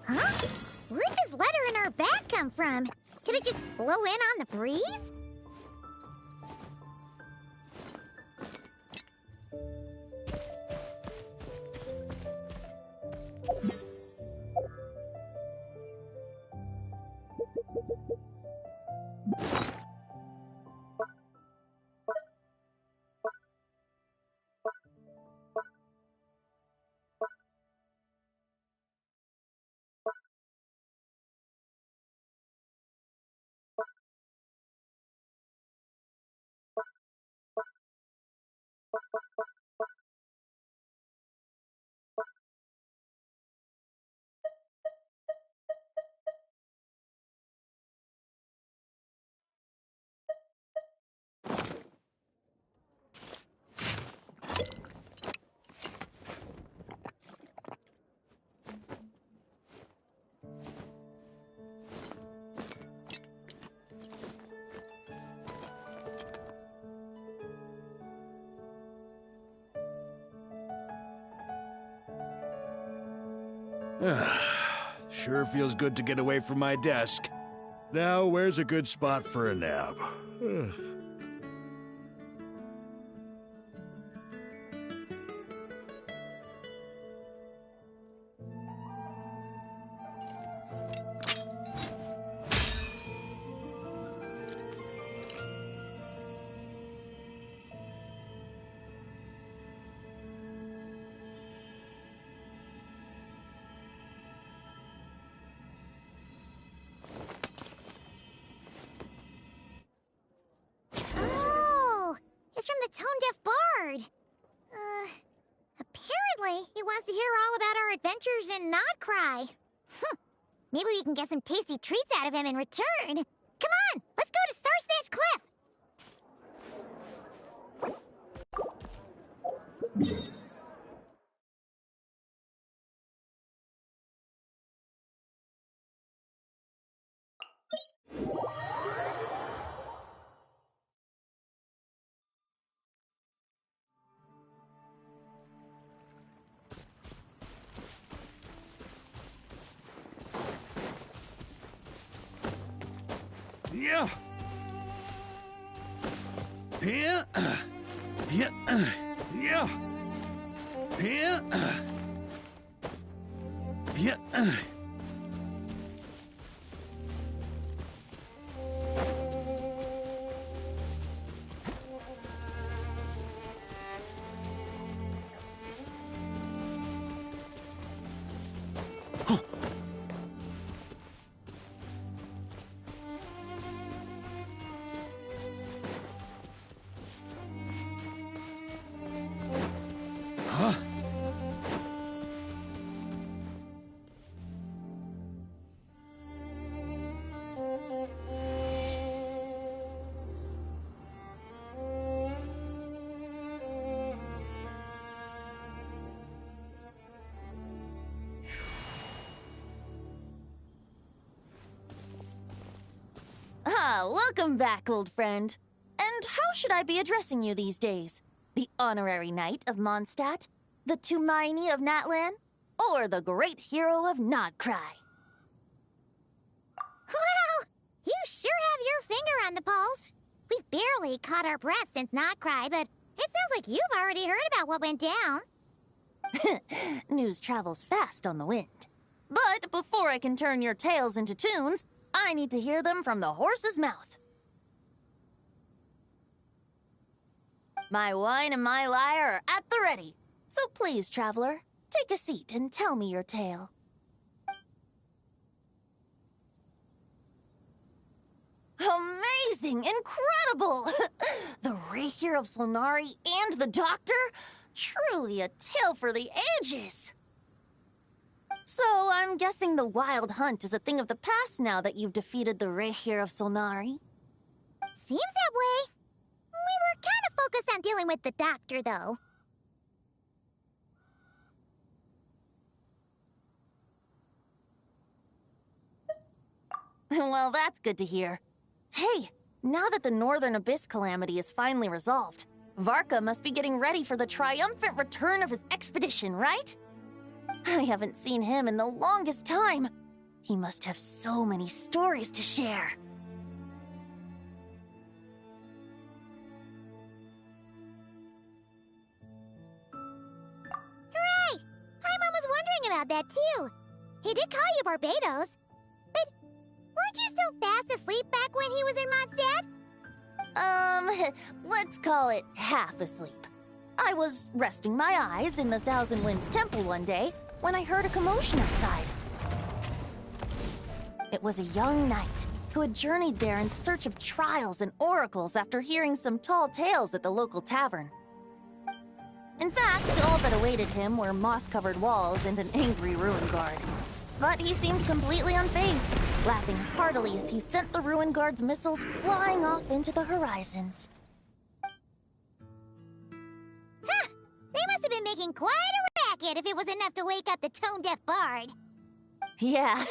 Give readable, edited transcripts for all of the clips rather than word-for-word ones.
Huh? Where'd this letter in our bag come from? Did it just blow in on the breeze? Sure feels good to get away from my desk. Now, where's a good spot for a nap? Tone-deaf bard. Apparently he wants to hear all about our adventures in Nodcry. Maybe we can get some tasty treats out of him in return. Come on, let's go to Starsnatch Cliff. Yeah. Yeah. Yeah. Yeah. Yeah. Yeah. Welcome back, old friend. And how should I be addressing you these days? The honorary knight of Mondstadt? The Tumaini of Natlan? Or the great hero of Nodcry? Well, you sure have your finger on the pulse. We've barely caught our breath since Nodcry, but it sounds like you've already heard about what went down. News travels fast on the wind. But before I can turn your tales into tunes, I need to hear them from the horse's mouth. My wine and my lyre are at the ready. So please, traveler, take a seat and tell me your tale. Amazing! Incredible! The Rahier of Solnari and the Doctor? Truly a tale for the ages! So, I'm guessing the Wild Hunt is a thing of the past now that you've defeated the Rahier of Solnari? Seems that way. We were kind of focused on dealing with the Doctor, though. Well, that's good to hear. Hey, now that the Northern Abyss calamity is finally resolved, Varka must be getting ready for the triumphant return of his expedition, right? I haven't seen him in the longest time. He must have so many stories to share. Hooray! Paimon was wondering about that too. He did call you Barbados. But weren't you still fast asleep back when he was in Mondstadt? Let's call it half asleep. I was resting my eyes in the Thousand Winds Temple one day when I heard a commotion outside. It was a young knight who had journeyed there in search of trials and oracles after hearing some tall tales at the local tavern. In fact, all that awaited him were moss-covered walls and an angry ruin guard. But he seemed completely unfazed, laughing heartily as he sent the ruin guard's missiles flying off into the horizons. Huh! They must have been making quite a racket if it was enough to wake up the tone-deaf bard. Yeah,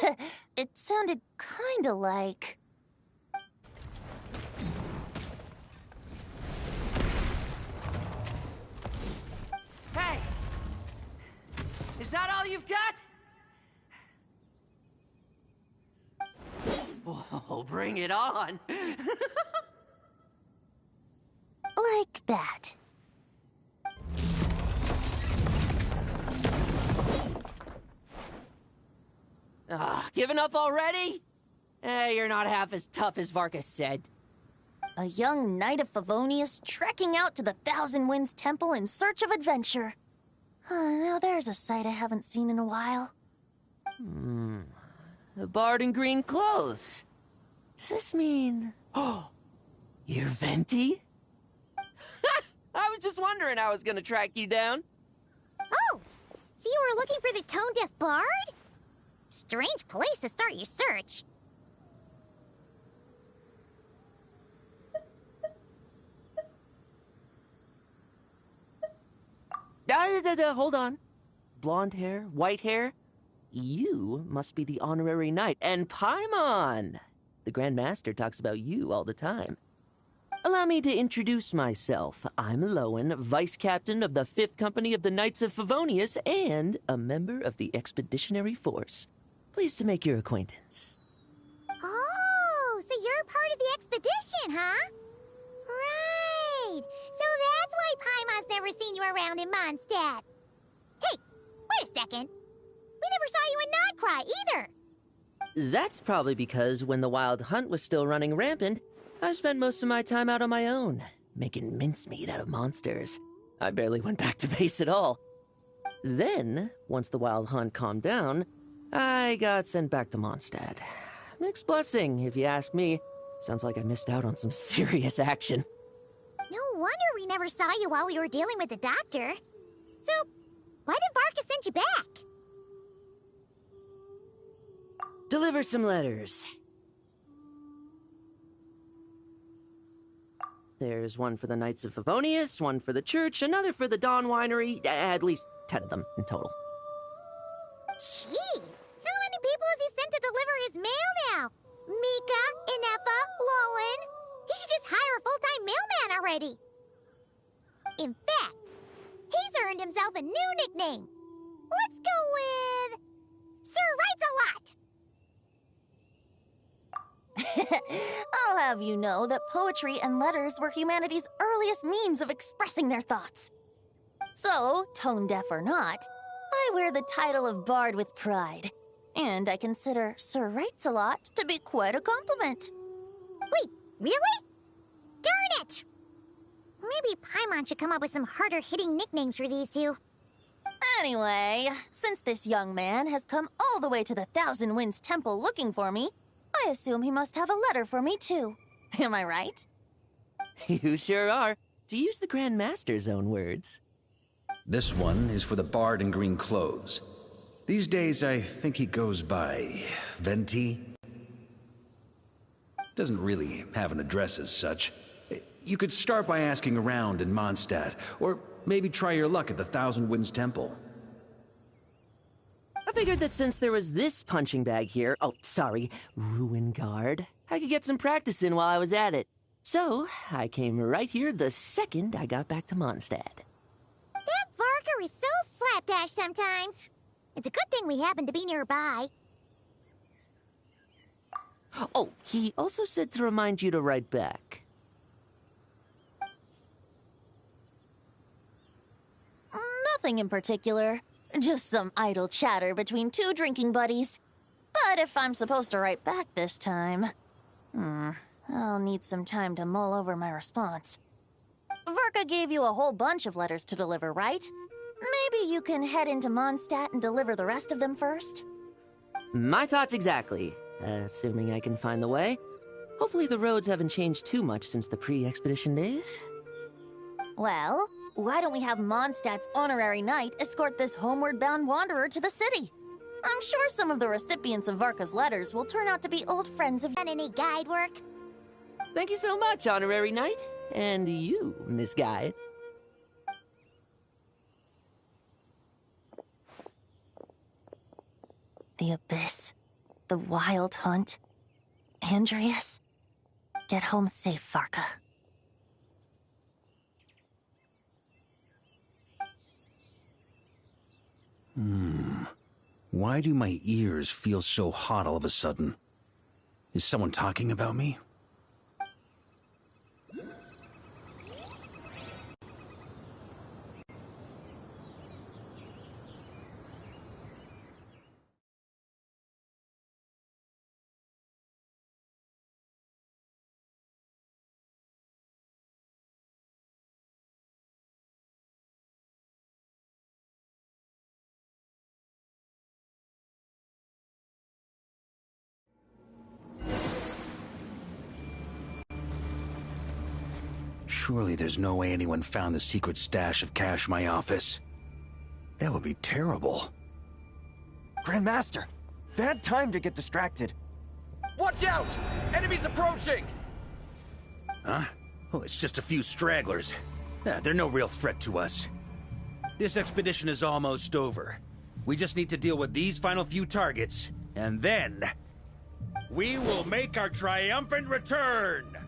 it sounded kinda like... Hey! Is that all you've got? Oh, bring it on! like that. Giving up already? You're not half as tough as Varka said. A young knight of Favonius trekking out to the Thousand Winds Temple in search of adventure. Now there's a sight I haven't seen in a while. A bard in green clothes. Does this mean... Oh, you're Venti? I was just wondering I was gonna track you down. Oh! So you were looking for the tone-deaf bard? Strange place to start your search. Hold on. Blonde hair, white hair. You must be the honorary knight, and Paimon! The Grand Master talks about you all the time. Allow me to introduce myself. I'm Lowen, Vice Captain of the 5th Company of the Knights of Favonius, and a member of the Expeditionary Force. Pleased to make your acquaintance. Oh, so you're part of the expedition, huh? Right. So that's why Paimon's never seen you around in Mondstadt. Hey, wait a second. We never saw you in Notcry either. That's probably because when the Wild Hunt was still running rampant, I spent most of my time out on my own, making mincemeat out of monsters. I barely went back to base at all. Then, once the Wild Hunt calmed down, I got sent back to Mondstadt. Mixed blessing, if you ask me. Sounds like I missed out on some serious action. No wonder we never saw you while we were dealing with the doctor. So, why did Varka send you back? Deliver some letters. There's one for the Knights of Favonius, one for the church, another for the Dawn Winery, at least 10 of them in total. Jeez, how many people has he sent to deliver his mail now? Mika, Inefa, Lowen. He should just hire a full-time mailman already. In fact, he's earned himself a new nickname. Let's go with... Sir Writes-A-Lot. I'll have you know that poetry and letters were humanity's earliest means of expressing their thoughts. So, tone-deaf or not, I wear the title of Bard with pride. And I consider Sir Writes-A-Lot to be quite a compliment. Wait, really? Darn it! Maybe Paimon should come up with some harder-hitting nicknames for these two. Anyway, since this young man has come all the way to the Thousand Winds Temple looking for me, I assume he must have a letter for me too. Am I right? You sure are, to use the Grand Master's own words. This one is for the bard in green clothes. These days, I think he goes by Venti. Doesn't really have an address as such. You could start by asking around in Mondstadt, or maybe try your luck at the Thousand Winds Temple. I figured that since there was this punching bag here, ruin guard, I could get some practice in while I was at it. So, I came right here the second I got back to Mondstadt. That Varka is so slapdash sometimes. It's a good thing we happen to be nearby. Oh, he also said to remind you to write back. Nothing in particular. Just some idle chatter between two drinking buddies. But if I'm supposed to write back this time... I'll need some time to mull over my response. Varka gave you a whole bunch of letters to deliver, right? Maybe you can head into Mondstadt and deliver the rest of them first? My thoughts exactly. Assuming I can find the way. Hopefully the roads haven't changed too much since the pre-expedition days. Well, why don't we have Mondstadt's honorary knight escort this homeward-bound wanderer to the city? I'm sure some of the recipients of Varka's letters will turn out to be old friends of... Done any guide work? Thank you so much, Honorary Knight. And you, Miss Guide. The Abyss. The Wild Hunt. Andreas. Get home safe, Varka. Why do my ears feel so hot all of a sudden? Is someone talking about me? Surely there's no way anyone found the secret stash of cash in my office. That would be terrible. Grandmaster, bad time to get distracted. Watch out! Enemies approaching! Huh? Oh, it's just a few stragglers. They're no real threat to us. This expedition is almost over. We just need to deal with these final few targets, and then... we will make our triumphant return!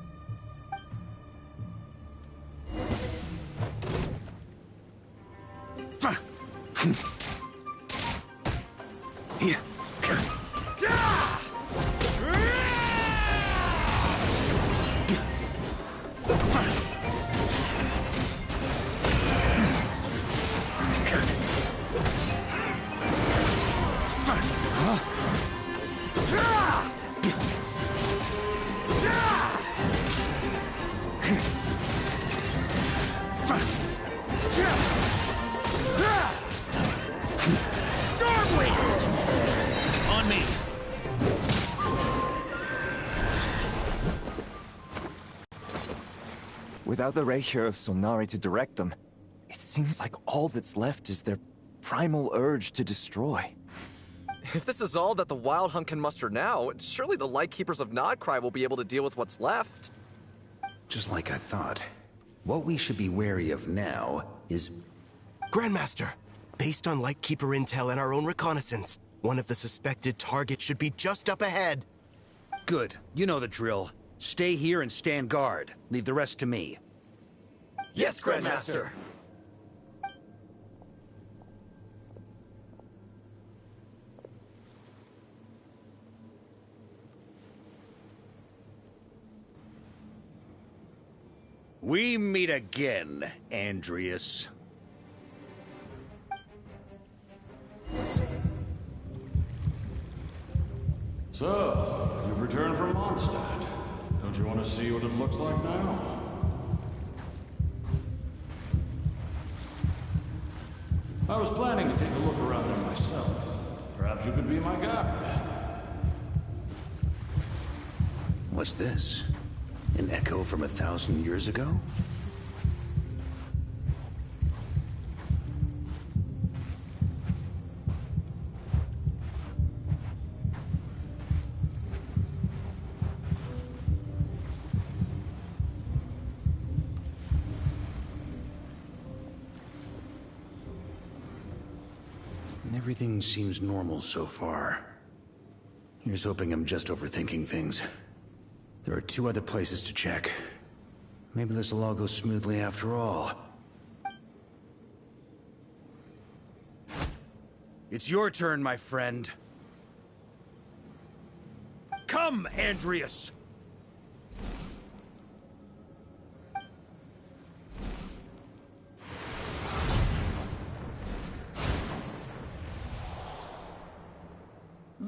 On me! Without the Rapier of Solnari to direct them, it seems like all that's left is their primal urge to destroy. If this is all that the Wild Hunt can muster now, surely the Lightkeepers of Nodcry will be able to deal with what's left. Just like I thought. What we should be wary of now is... Grandmaster, based on Lightkeeper intel and our own reconnaissance, one of the suspected targets should be just up ahead. Good. You know the drill. Stay here and stand guard. Leave the rest to me. Yes, Grandmaster! We meet again, Andreas. So, you've returned from Mondstadt. Don't you want to see what it looks like now? I was planning to take a look around there myself. Perhaps you could be my guide. What's this? An echo from 1,000 years ago? Everything seems normal so far. Here's hoping I'm just overthinking things. There are 2 other places to check. Maybe this will all go smoothly after all. It's your turn, my friend. Come, Andreas!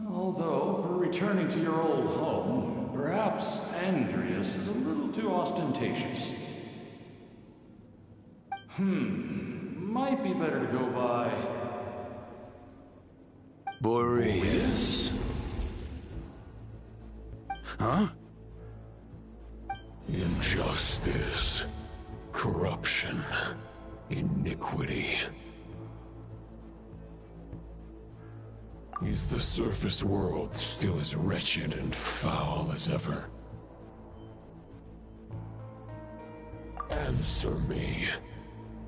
Although, for returning to your old home, perhaps Andreas is a little too ostentatious. Might be better to go by... Boreas. Huh? Injustice. Corruption. Iniquity. Is the surface world still as wretched and foul as ever? Answer me,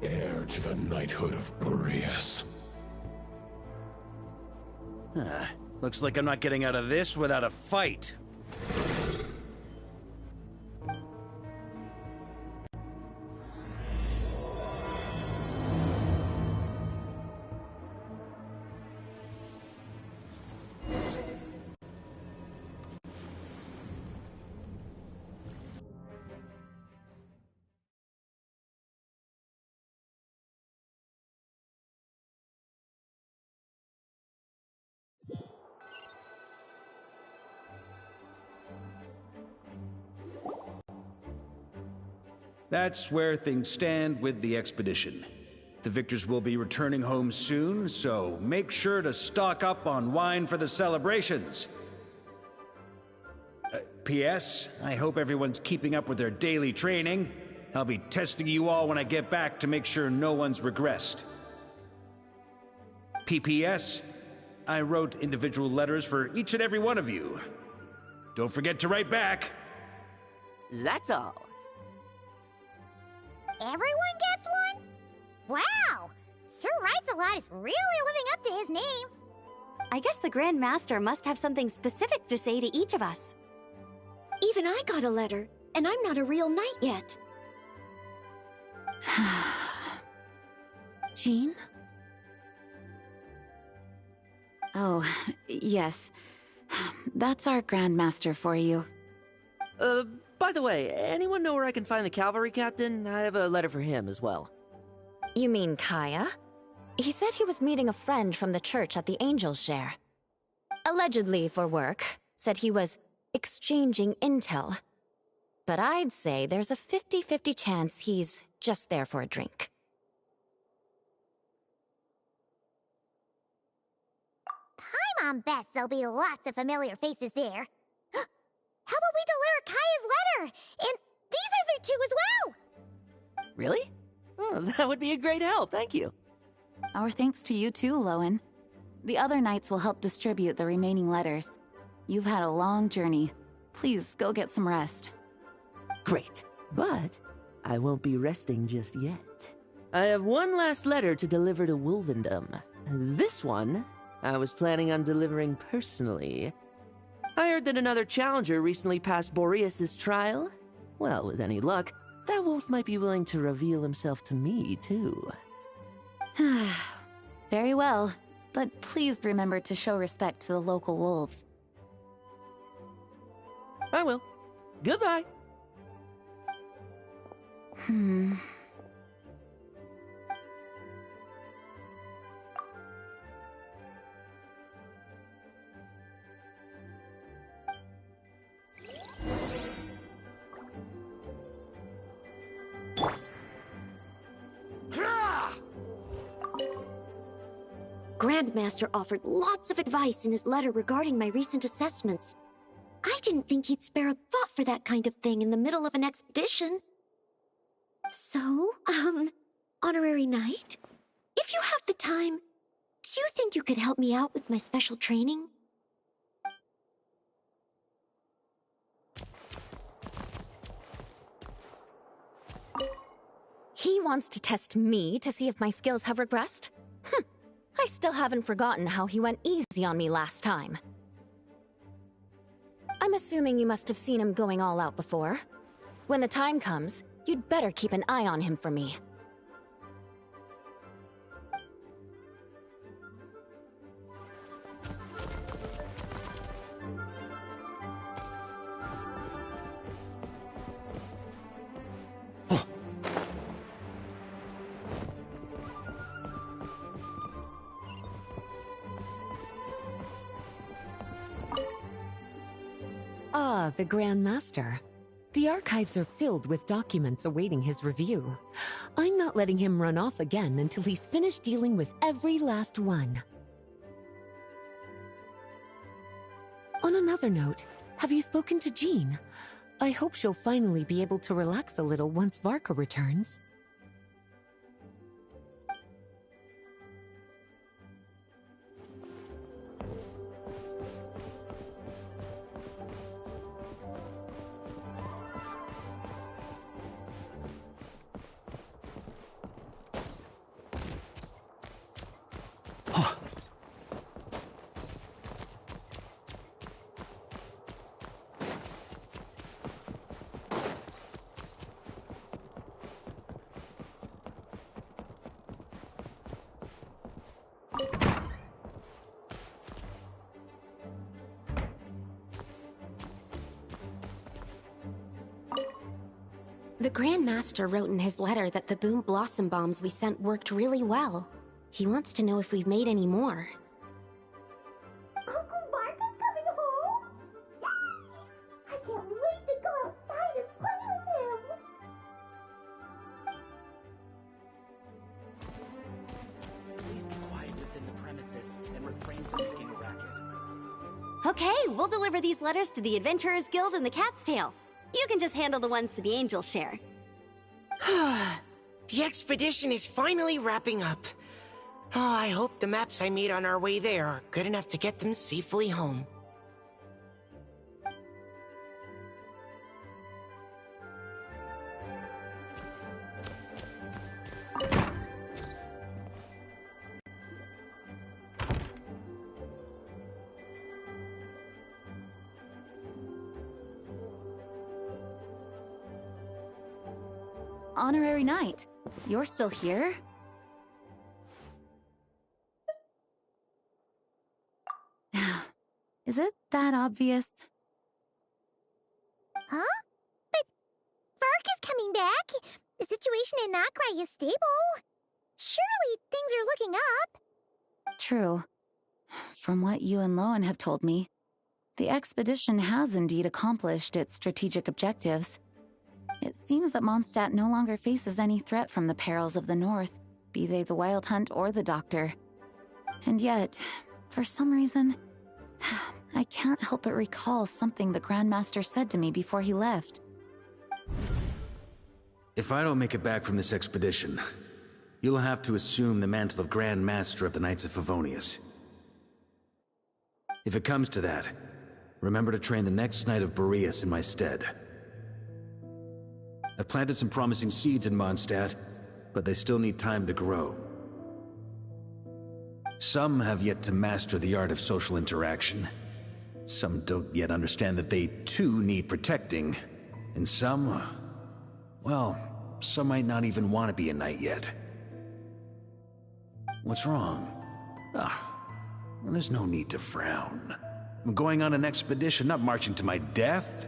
heir to the knighthood of Boreas. Looks like I'm not getting out of this without a fight. That's where things stand with the expedition. The victors will be returning home soon, so make sure to stock up on wine for the celebrations. P.S. I hope everyone's keeping up with their daily training. I'll be testing you all when I get back to make sure no one's regressed. P.P.S. I wrote individual letters for each and every one of you. Don't forget to write back. That's all. Everyone gets one? Wow! Sir Writes-A-Lot is really living up to his name. I guess the Grand Master must have something specific to say to each of us. Even I got a letter, and I'm not a real knight yet. Jean? Oh, yes. That's our Grand Master for you. By the way, anyone know where I can find the cavalry captain? I have a letter for him as well. You mean Kaya? He said he was meeting a friend from the church at the Angel Share. Allegedly for work. Said he was exchanging intel. But I'd say there's a 50-50 chance he's just there for a drink. Paimon bets there'll be lots of familiar faces there. How about we deliver Kaya's letter? And these are there too as well! Really? Oh, that would be a great help, thank you. Our thanks to you too, Lowen. The other knights will help distribute the remaining letters. You've had a long journey. Please go get some rest. Great, but I won't be resting just yet. I have one last letter to deliver to Wolvendom. This one, I was planning on delivering personally. I heard that another challenger recently passed Boreas' trial. Well, with any luck, that wolf might be willing to reveal himself to me, too. Very well, but please remember to show respect to the local wolves. I will. Goodbye. Grandmaster offered lots of advice in his letter regarding my recent assessments. I didn't think he'd spare a thought for that kind of thing in the middle of an expedition. So, Honorary Knight, if you have the time, do you think you could help me out with my special training? He wants to test me to see if my skills have regressed? I still haven't forgotten how he went easy on me last time. I'm assuming you must have seen him going all out before. When the time comes, you'd better keep an eye on him for me. Ah, the Grand Master. The archives are filled with documents awaiting his review. I'm not letting him run off again until he's finished dealing with every last one. On another note, have you spoken to Jean? I hope she'll finally be able to relax a little once Varka returns. The Grand Master wrote in his letter that the Boom Blossom Bombs we sent worked really well. He wants to know if we've made any more. Uncle Varka's coming home? Yay! I can't wait to go outside and play with him! Please be quiet within the premises and refrain from making a racket. Okay, we'll deliver these letters to the Adventurers Guild and the Cat's Tail. You can just handle the ones for the Angel Share. The expedition is finally wrapping up. Oh, I hope the maps I made on our way there are good enough to get them safely home. Honorary Knight, you're still here? Is it that obvious? Huh? But Varka's coming back. The situation in Nokrai is stable. Surely things are looking up. True. From what you and Lowen have told me, the expedition has indeed accomplished its strategic objectives. It seems that Mondstadt no longer faces any threat from the perils of the North, be they the Wild Hunt or the Doctor. And yet, for some reason, I can't help but recall something the Grand Master said to me before he left. If I don't make it back from this expedition, you'll have to assume the mantle of Grand Master of the Knights of Favonius. If it comes to that, remember to train the next Knight of Boreas in my stead. I've planted some promising seeds in Mondstadt, but they still need time to grow. Some have yet to master the art of social interaction. Some don't yet understand that they, too, need protecting. And some, well, some might not even want to be a knight yet. What's wrong? Well, there's no need to frown. I'm going on an expedition, not marching to my death.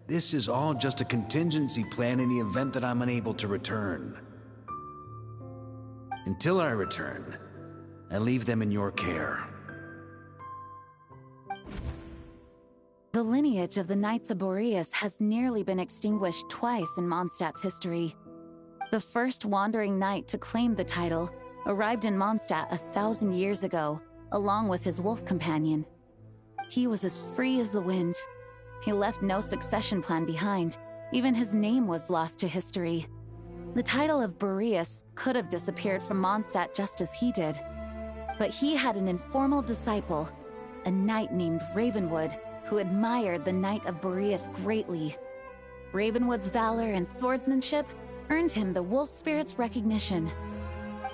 This is all just a contingency plan in the event that I'm unable to return. Until I return, I leave them in your care. The lineage of the Knights of Boreas has nearly been extinguished twice in Mondstadt's history. The first wandering knight to claim the title arrived in Mondstadt 1,000 years ago, along with his wolf companion. He was as free as the wind. He left no succession plan behind. Even his name was lost to history. The title of Boreas could have disappeared from Mondstadt just as he did. But he had an informal disciple, a knight named Ravenwood, who admired the Knight of Boreas greatly. Ravenwood's valor and swordsmanship earned him the wolf spirit's recognition.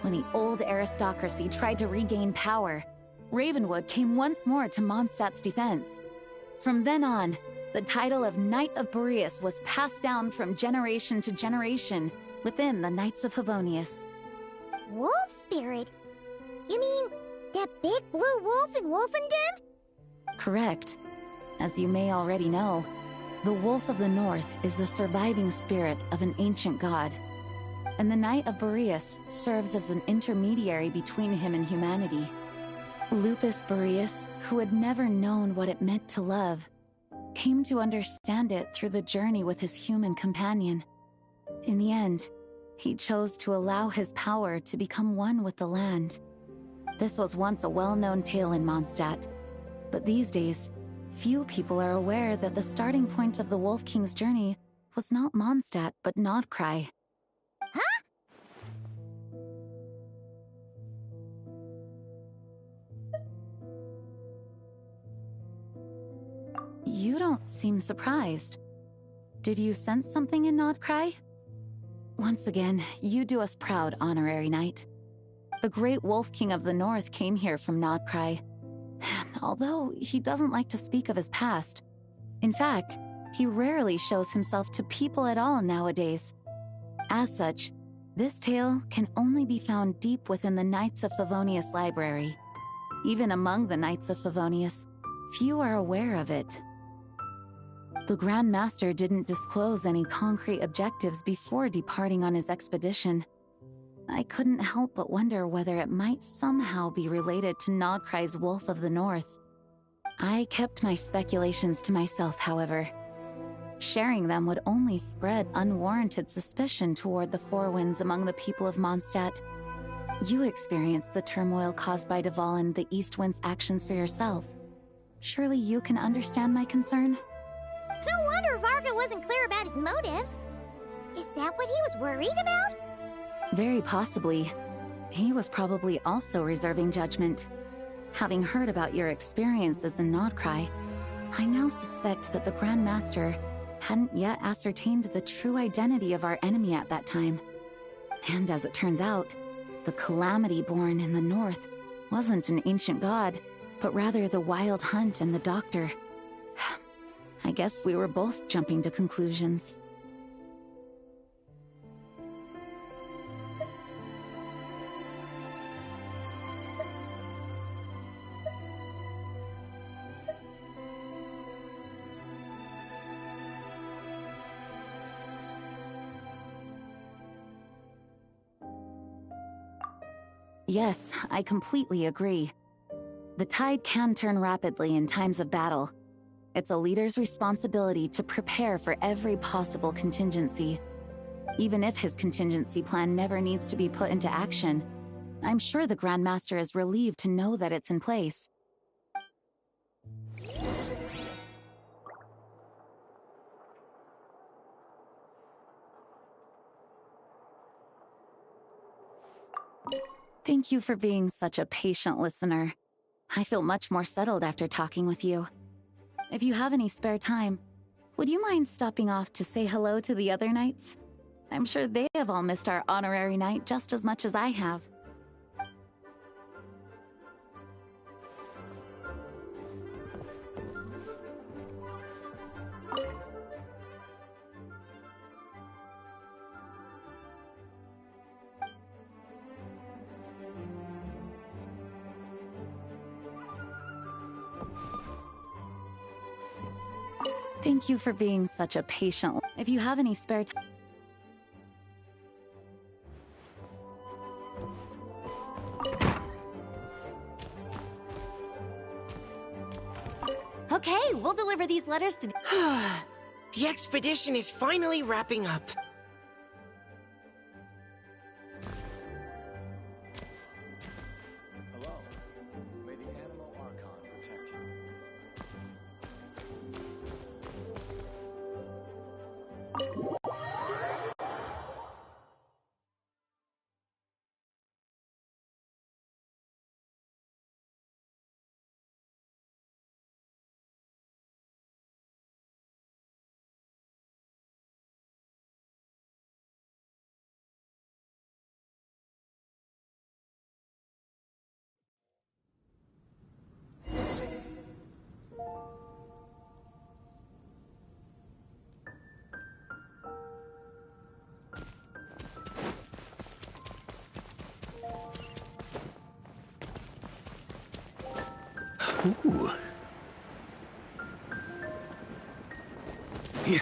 When the old aristocracy tried to regain power, Ravenwood came once more to Mondstadt's defense. From then on, the title of Knight of Boreas was passed down from generation to generation within the Knights of Favonius. Wolf spirit? You mean that big blue wolf in Wolfenden? Correct. As you may already know, the Wolf of the North is the surviving spirit of an ancient god, and the Knight of Boreas serves as an intermediary between him and humanity. Lupus Boreas, who had never known what it meant to love, came to understand it through the journey with his human companion. In the end, he chose to allow his power to become one with the land. This was once a well-known tale in Mondstadt, but these days, few people are aware that the starting point of the Wolf King's journey was not Mondstadt, but Nodcry. Huh? You don't seem surprised. Did you sense something in Nodcry? Once again, you do us proud, Honorary Knight. The great Wolf King of the North came here from Nodcry. Although he doesn't like to speak of his past. In fact, he rarely shows himself to people at all nowadays. As such, this tale can only be found deep within the Knights of Favonius library. Even among the Knights of Favonius, few are aware of it. The Grand Master didn't disclose any concrete objectives before departing on his expedition. I couldn't help but wonder whether it might somehow be related to Nodcry's Wolf of the North. I kept my speculations to myself, however. Sharing them would only spread unwarranted suspicion toward the Four Winds among the people of Mondstadt. You experienced the turmoil caused by Duval and the East Wind's actions for yourself. Surely you can understand my concern? No wonder Varka wasn't clear about his motives. Is that what he was worried about? Very possibly. He was probably also reserving judgment. Having heard about your experiences in Nodcry, I now suspect that the Grand Master hadn't yet ascertained the true identity of our enemy at that time. And as it turns out, the Calamity born in the north wasn't an ancient god, but rather the Wild Hunt and the Doctor. I guess we were both jumping to conclusions. Yes, I completely agree. The tide can turn rapidly in times of battle. It's a leader's responsibility to prepare for every possible contingency. Even if his contingency plan never needs to be put into action, I'm sure the Grand Master is relieved to know that it's in place. Thank you for being such a patient listener. I feel much more settled after talking with you. If you have any spare time, would you mind stopping off to say hello to the other knights? I'm sure they have all missed our honorary knight just as much as I have. Thank you for being such a patient. If you have any spare time. Okay, we'll deliver these letters to... The expedition is finally wrapping up. Hello. May the Animal Archon protect you. Ooh. Yeah.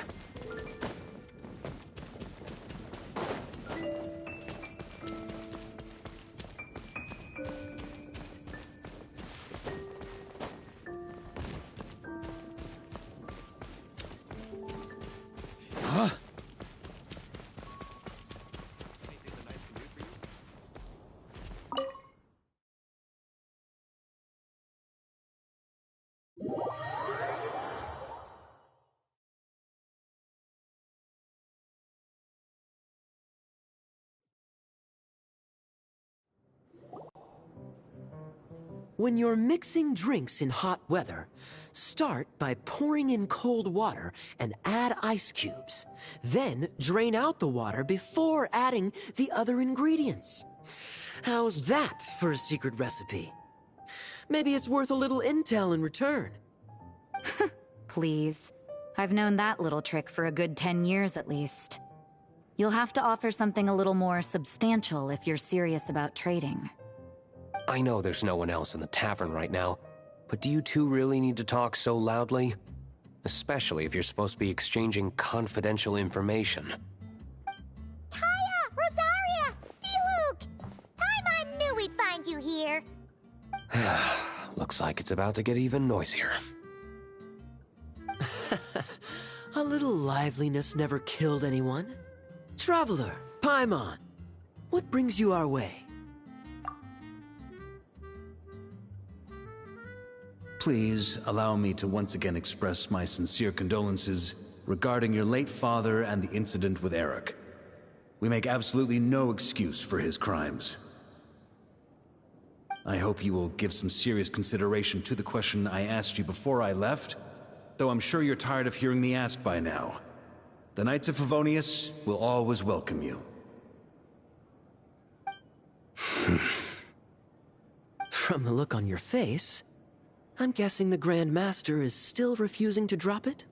When you're mixing drinks in hot weather, start by pouring in cold water and add ice cubes. Then drain out the water before adding the other ingredients. How's that for a secret recipe? Maybe it's worth a little intel in return. Please. I've known that little trick for a good 10 years at least. You'll have to offer something a little more substantial if you're serious about trading. I know there's no one else in the tavern right now, but do you two really need to talk so loudly? Especially if you're supposed to be exchanging confidential information. Kaya! Rosaria! D-Luke! Paimon knew we'd find you here. Looks like it's about to get even noisier. A little liveliness never killed anyone. Traveler, Paimon, what brings you our way? Please allow me to once again express my sincere condolences regarding your late father and the incident with Eric. We make absolutely no excuse for his crimes. I hope you will give some serious consideration to the question I asked you before I left, though I'm sure you're tired of hearing me ask by now. The Knights of Favonius will always welcome you. From the look on your face, I'm guessing the Grand Master is still refusing to drop it?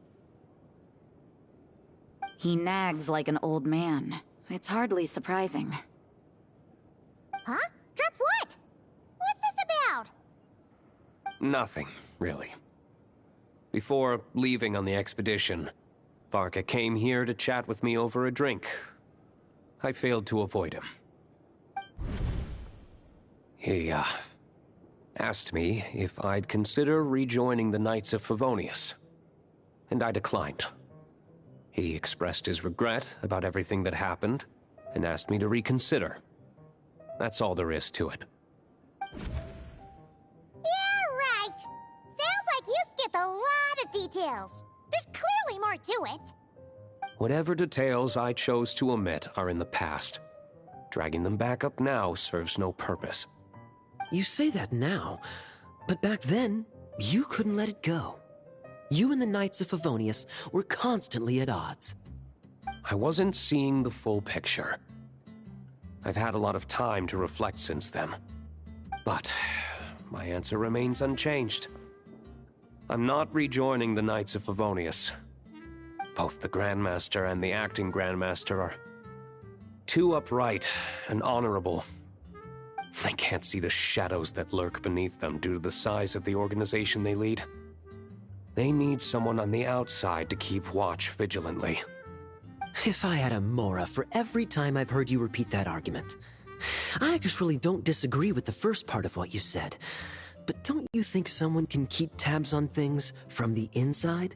He nags like an old man. It's hardly surprising. Huh? Drop what? What's this about? Nothing, really. Before leaving on the expedition, Varka came here to chat with me over a drink. I failed to avoid him. He, asked me if I'd consider rejoining the Knights of Favonius, and I declined. He expressed his regret about everything that happened, and asked me to reconsider. That's all there is to it. Yeah, right. Sounds like you skipped a lot of details. There's clearly more to it. Whatever details I chose to omit are in the past. Dragging them back up now serves no purpose. You say that now, but back then, you couldn't let it go. You and the Knights of Favonius were constantly at odds. I wasn't seeing the full picture. I've had a lot of time to reflect since then. But my answer remains unchanged. I'm not rejoining the Knights of Favonius. Both the Grandmaster and the acting Grandmaster are too upright and honorable. I can't see the shadows that lurk beneath them due to the size of the organization they lead. They need someone on the outside to keep watch vigilantly. If I had a Mora for every time I've heard you repeat that argument. I actually don't disagree with the first part of what you said, but don't you think someone can keep tabs on things from the inside?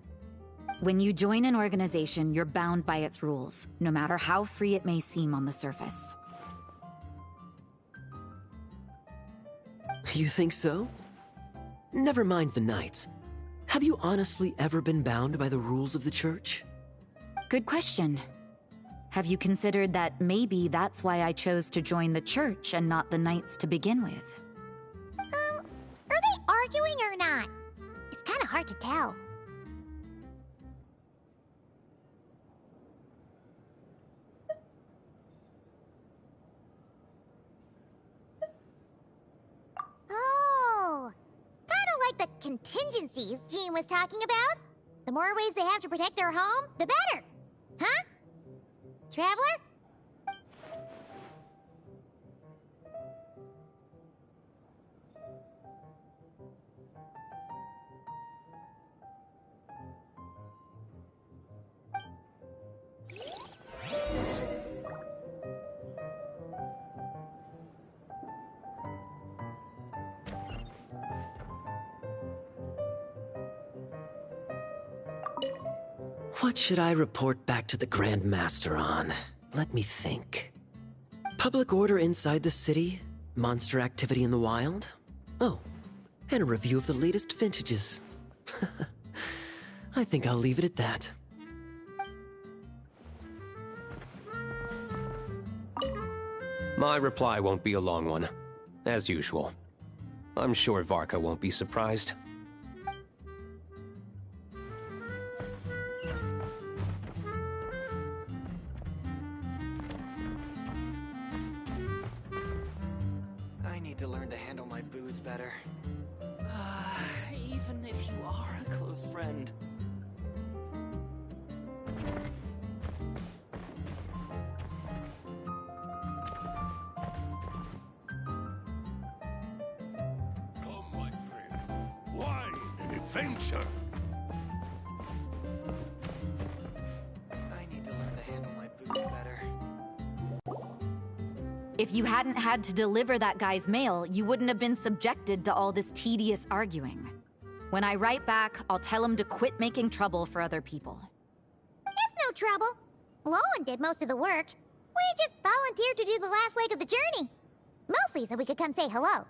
When you join an organization, you're bound by its rules, no matter how free it may seem on the surface. You think so? Never mind the Knights. Have you honestly ever been bound by the rules of the Church? Good question. Have you considered that maybe that's why I chose to join the Church and not the Knights to begin with? Are they arguing or not? It's kind of hard to tell. Oh, kind of like the contingencies Jean was talking about. The more ways they have to protect their home, the better. Huh? Traveler? What should I report back to the Grand Master on? Let me think. Public order inside the city? Monster activity in the wild? Oh, and a review of the latest vintages. I think I'll leave it at that. My reply won't be a long one, as usual. I'm sure Varka won't be surprised. I need to learn to handle my booze better. Even if you are a close friend. Come, my friend. Wine and adventure. I need to learn to handle my booze better. If you hadn't had to deliver that guy's mail, you wouldn't have been subjected to all this tedious arguing. When I write back, I'll tell him to quit making trouble for other people. It's no trouble. Lowen did most of the work. We just volunteered to do the last leg of the journey. Mostly so we could come say hello.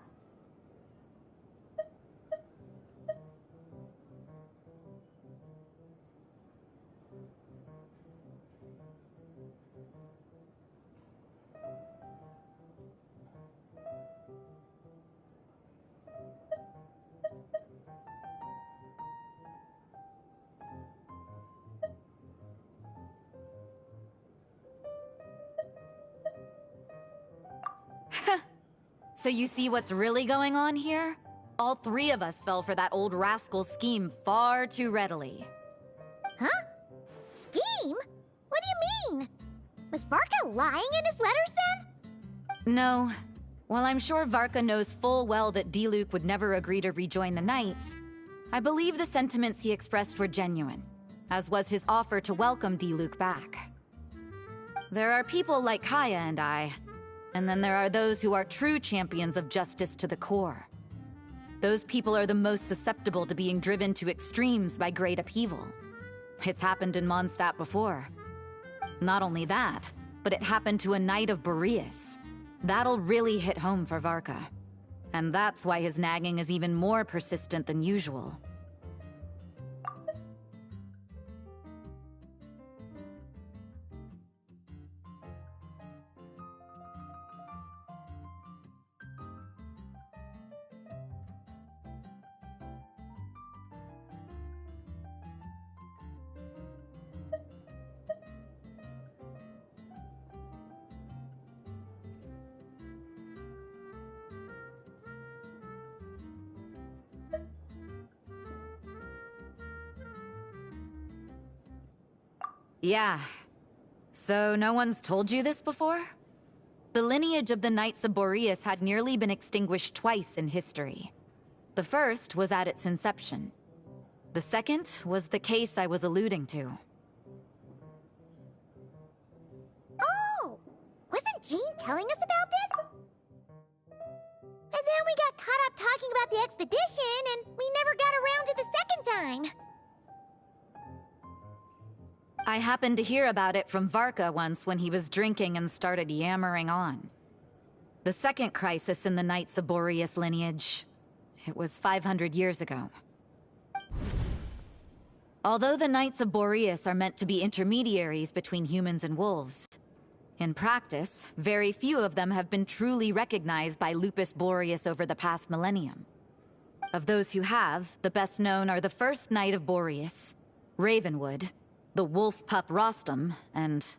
So you see what's really going on here? All three of us fell for that old rascal's scheme far too readily. Huh? Scheme? What do you mean? Was Varka lying in his letters then? No. While I'm sure Varka knows full well that Diluc would never agree to rejoin the Knights, I believe the sentiments he expressed were genuine, as was his offer to welcome Diluc back. There are people like Kaya and I, and then there are those who are true champions of justice to the core. Those people are the most susceptible to being driven to extremes by great upheaval. It's happened in Mondstadt before. Not only that, but it happened to a Knight of Boreas. That'll really hit home for Varka. And that's why his nagging is even more persistent than usual. Yeah. So no one's told you this before? The lineage of the Knights of Boreas had nearly been extinguished twice in history. The first was at its inception. The second was the case I was alluding to. Oh! Wasn't Jean telling us about this? And then we got caught up talking about the expedition, and we never got around to the second time. I happened to hear about it from Varka once when he was drinking and started yammering on. The second crisis in the Knights of Boreas lineage. It was 500 years ago. Although the Knights of Boreas are meant to be intermediaries between humans and wolves, in practice, very few of them have been truly recognized by Lupus Boreas over the past millennium. Of those who have, the best known are the first Knight of Boreas, Ravenwood, the wolf pup Rostam, and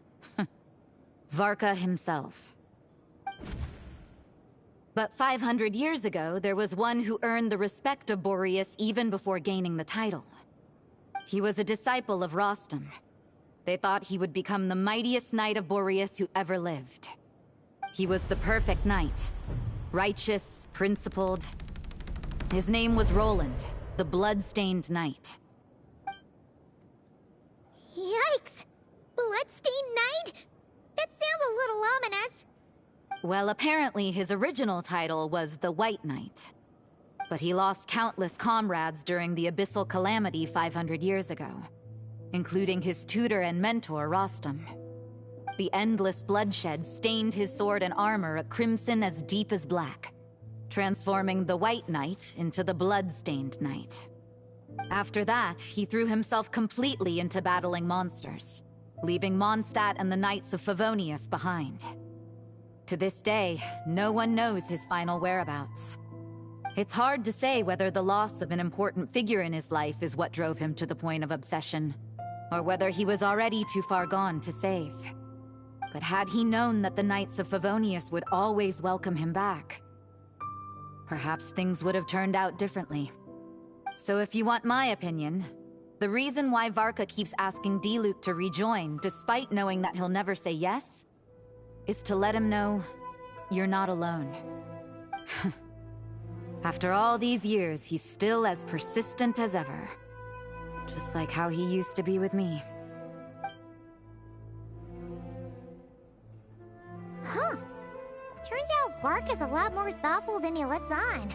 Varka himself. But 500 years ago, there was one who earned the respect of Boreas even before gaining the title. He was a disciple of Rostam. They thought he would become the mightiest knight of Boreas who ever lived. He was the perfect knight. Righteous, principled. His name was Roland, the blood-stained knight. Yikes! Bloodstained Knight? That sounds a little ominous. Well, apparently his original title was the White Knight. But he lost countless comrades during the Abyssal Calamity 500 years ago, including his tutor and mentor, Rostam. The endless bloodshed stained his sword and armor a crimson as deep as black, transforming the White Knight into the Blood-Stained Knight. After that, he threw himself completely into battling monsters, leaving Mondstadt and the Knights of Favonius behind. To this day, no one knows his final whereabouts. It's hard to say whether the loss of an important figure in his life is what drove him to the point of obsession, or whether he was already too far gone to save. But had he known that the Knights of Favonius would always welcome him back, perhaps things would have turned out differently. So if you want my opinion, the reason why Varka keeps asking Diluc to rejoin, despite knowing that he'll never say yes, is to let him know you're not alone. After all these years, he's still as persistent as ever. Just like how he used to be with me. Huh. Turns out Varka's a lot more thoughtful than he lets on.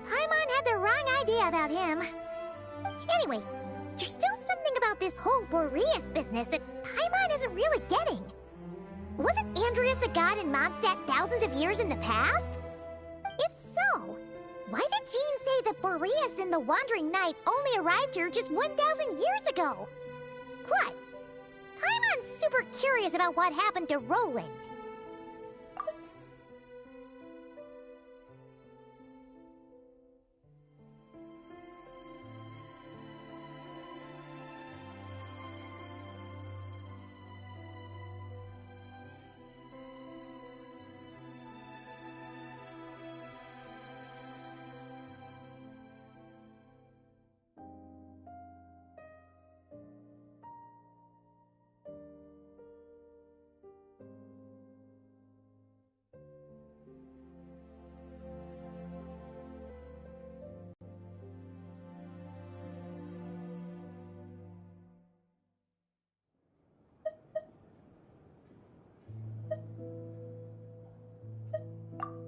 Paimon had the wrong idea about him. Anyway, there's still something about this whole Boreas business that Paimon isn't really getting. Wasn't Andreas a god in Mondstadt thousands of years in the past? If so, why did Jean say that Boreas and the Wandering Knight only arrived here just 1,000 years ago? Plus, Paimon's super curious about what happened to Roland.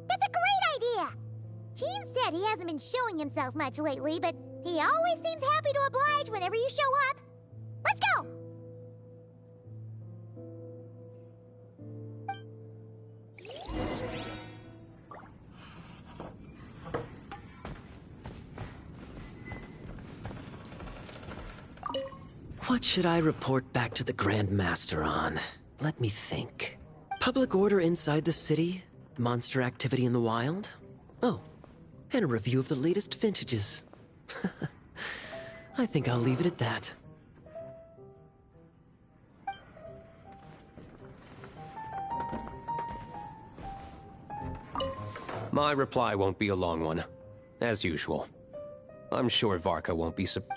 That's a great idea! Jean said he hasn't been showing himself much lately, but he always seems happy to oblige whenever you show up. Let's go! What should I report back to the Grand Master on? Let me think. Public order inside the city? Monster activity in the wild? Oh, and a review of the latest vintages. I think I'll leave it at that. My reply won't be a long one, as usual. I'm sure Varka won't be surprised.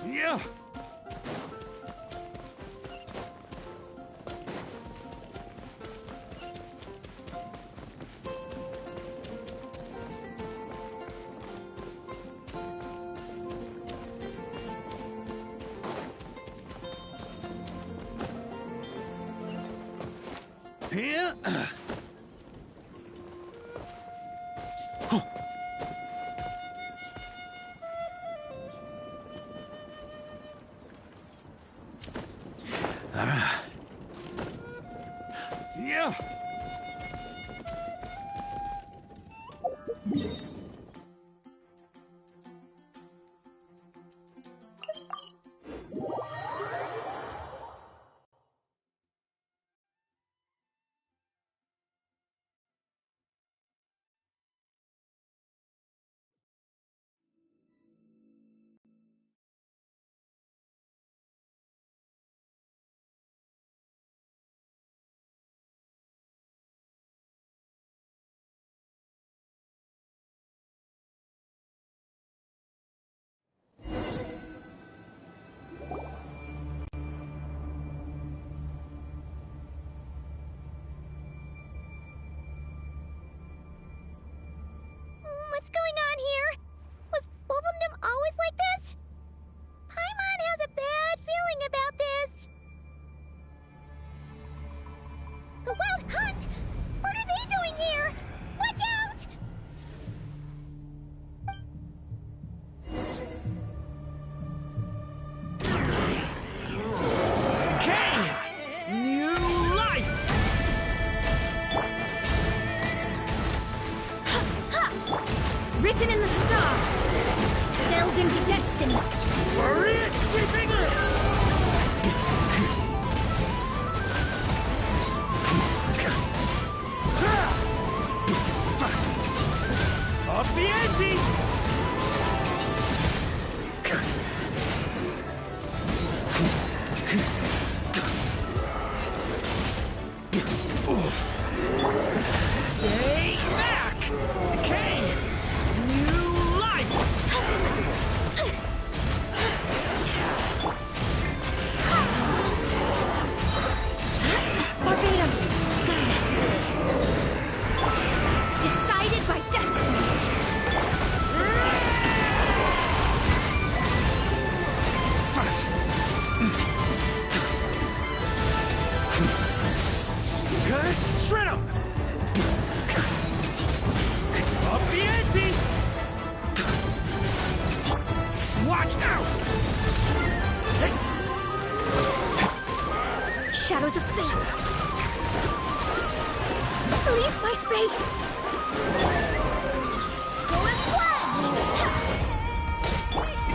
Yeah. Here. Yeah. What's going on here? Was Wolfendom always like this? Paimon The Wild Hunt! What are they doing here? Watch out! Okay! New life! Written in the stars. Delve into destiny. Maria sweeping Up the ante! Stay back! Okay! New life! Barbados, guide us. Decided by destiny. Okay, shred 'em! Up the ante! Watch out! Shadows of fate. Leave my space. Go as one.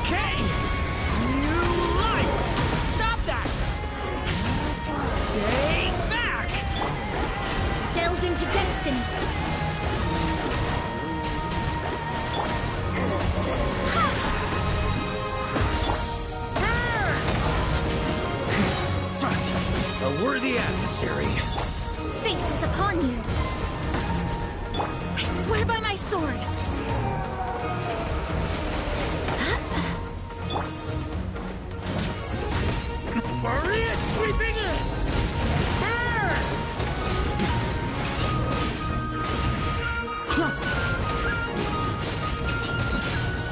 Okay! New life! Stop that! Stay back! Delve into destiny. A worthy adversary. Fate is upon you. I swear by my sword. Maria sweeping in!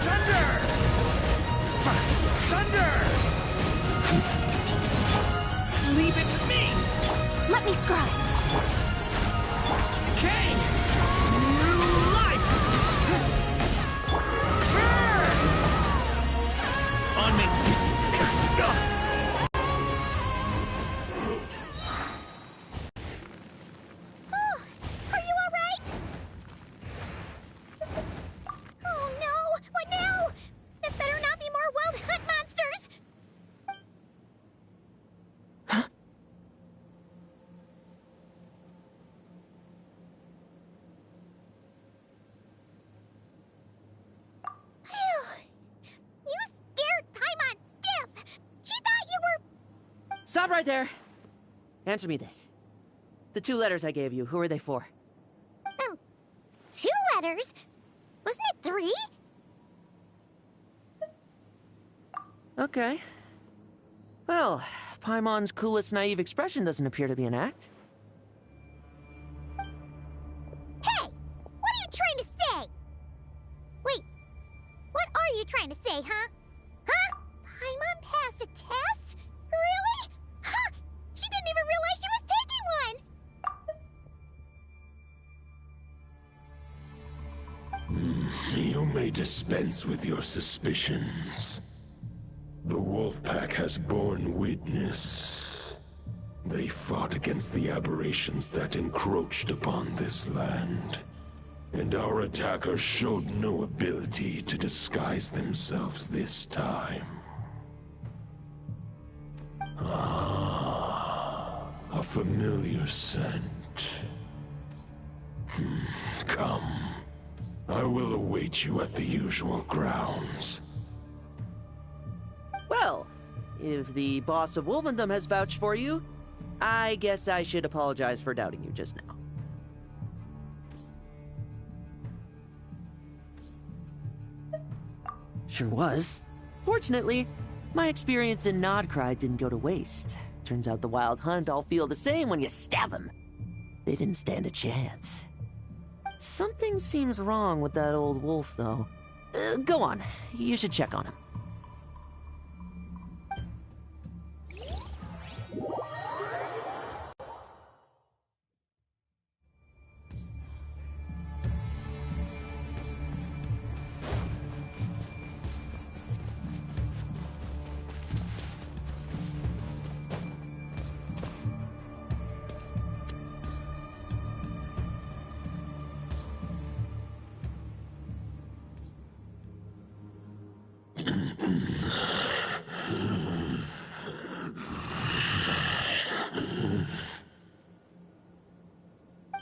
Thunder! Thunder! Leave it to me! Let me scribe. Okay! New life! On me! Oh, are you alright? Oh no! What now? There better not be more Wild Hunt monsters! You scared Paimon stiff! She thought you were... Stop right there! Answer me this. The 2 letters I gave you, who are they for? 2 letters? Wasn't it 3? Okay. Well, Paimon's coolest naive expression doesn't appear to be an act. Hey! What are you trying to say? Wait, what are you trying to say, huh? Huh? Paimon passed a test? Really? Huh? She didn't even realize she was taking one! You may dispense with your suspicions. The Wolfpack has borne witness. They fought against the aberrations that encroached upon this land. And our attackers showed no ability to disguise themselves this time. Ah, a familiar scent. Come. I will await you at the usual grounds. Well, if the boss of Wolvendom has vouched for you, I guess I should apologize for doubting you just now. Sure was. Fortunately, my experience in Nodcry didn't go to waste. Turns out the Wild Hunt all feel the same when you stab them. They didn't stand a chance. Something seems wrong with that old wolf, though. Go on. You should check on him.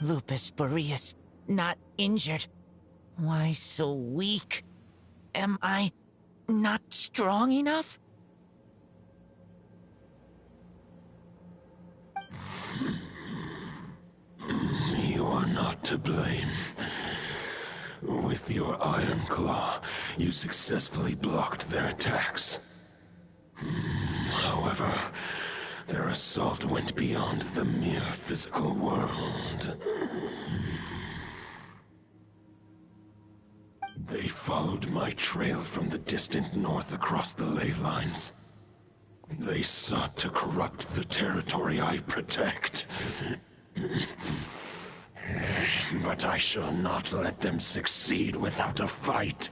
Lupus Boreas, not injured. Why so weak? Am I not strong enough? You are not to blame. With your Iron Claw, you successfully blocked their attacks. However, their assault went beyond the mere physical world. They followed my trail from the distant north across the ley lines. They sought to corrupt the territory I protect. But I shall not let them succeed without a fight.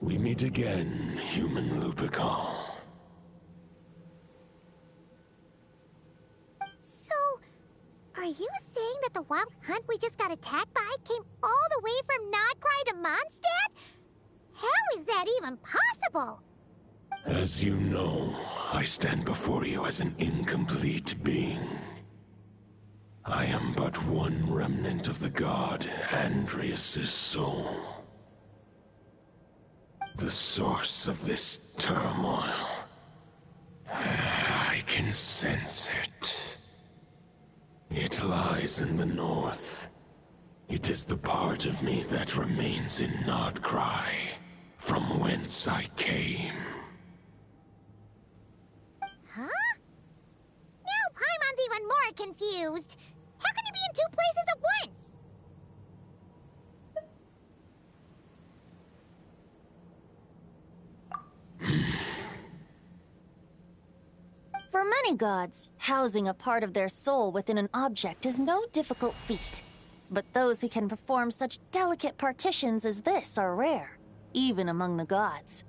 We meet again, human Lupical. So, are you saying that the wild hunt we just got attacked by came all the way from Nodcry to Mondstadt? How is that even possible? As you know, I stand before you as an incomplete being. I am but one remnant of the god Andrias' soul. The source of this turmoil. I can sense it. It lies in the north. It is the part of me that remains in Nodcry, from whence I came. Huh? Now Paimon's even more confused. How can you be in two places at once? For many gods, housing a part of their soul within an object is no difficult feat. But those who can perform such delicate partitions as this are rare, even among the gods.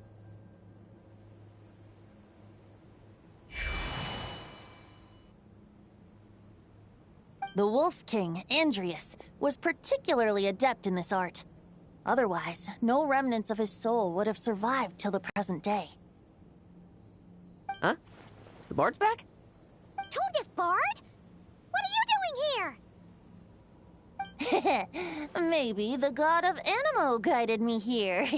The Wolf King, Andrias, was particularly adept in this art. Otherwise, no remnants of his soul would have survived till the present day. Huh? The bard's back? Toadif Bard? What are you doing here? Maybe the god of Animo guided me here.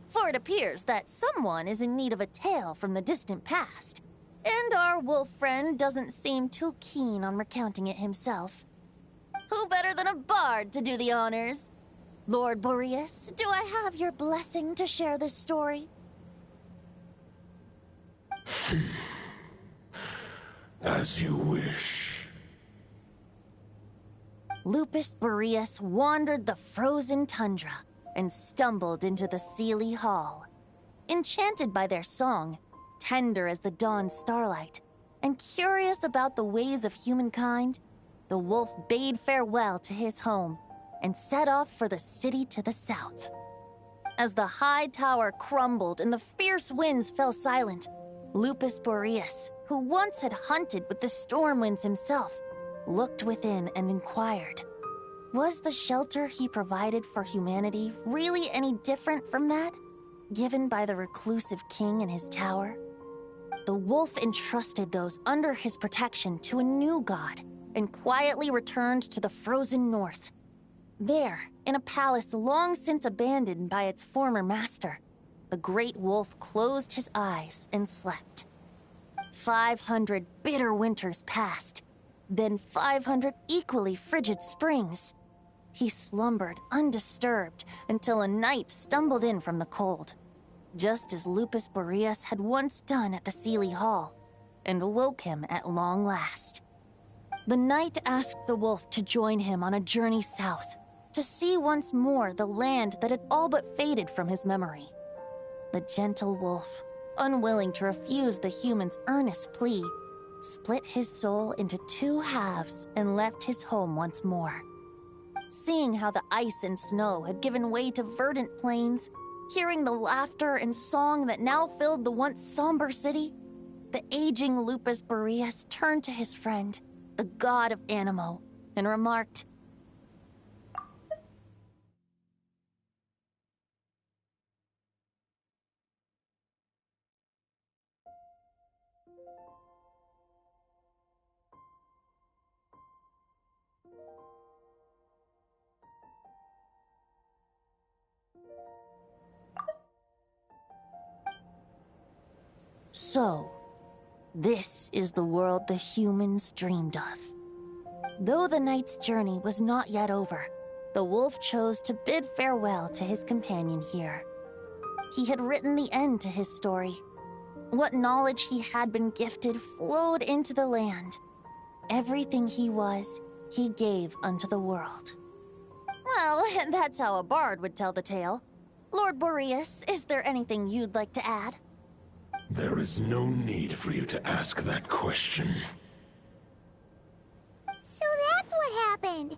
For it appears that someone is in need of a tale from the distant past. And our wolf friend doesn't seem too keen on recounting it himself. Who better than a bard to do the honors? Lord Boreas, do I have your blessing to share this story? As you wish. Lupus Boreas wandered the frozen tundra and stumbled into the Seelie Hall. Enchanted by their song, tender as the dawn starlight, and curious about the ways of humankind, the wolf bade farewell to his home and set off for the city to the south. As the high tower crumbled and the fierce winds fell silent, Lupus Boreas, who once had hunted with the storm winds himself, looked within and inquired, was the shelter he provided for humanity really any different from that given by the reclusive king in his tower? The wolf entrusted those under his protection to a new god and quietly returned to the frozen north. There, in a palace long since abandoned by its former master, the great wolf closed his eyes and slept. 500 bitter winters passed, then 500 equally frigid springs. He slumbered undisturbed until a night stumbled in from the cold, just as Lupus Boreas had once done at the Seelie Hall, and awoke him at long last. The night asked the wolf to join him on a journey south, to see once more the land that had all but faded from his memory. The gentle wolf, unwilling to refuse the human's earnest plea, split his soul into two halves and left his home once more. Seeing how the ice and snow had given way to verdant plains, hearing the laughter and song that now filled the once somber city, the aging Lupus Boreas turned to his friend, the god of Animo, and remarked, So, this is the world the humans dreamed of. Though the knight's journey was not yet over, the wolf chose to bid farewell to his companion here. He had written the end to his story. What knowledge he had been gifted flowed into the land. Everything he was, he gave unto the world. Well, that's how a bard would tell the tale. Lord Boreas, is there anything you'd like to add? There is no need for you to ask that question. So that's what happened.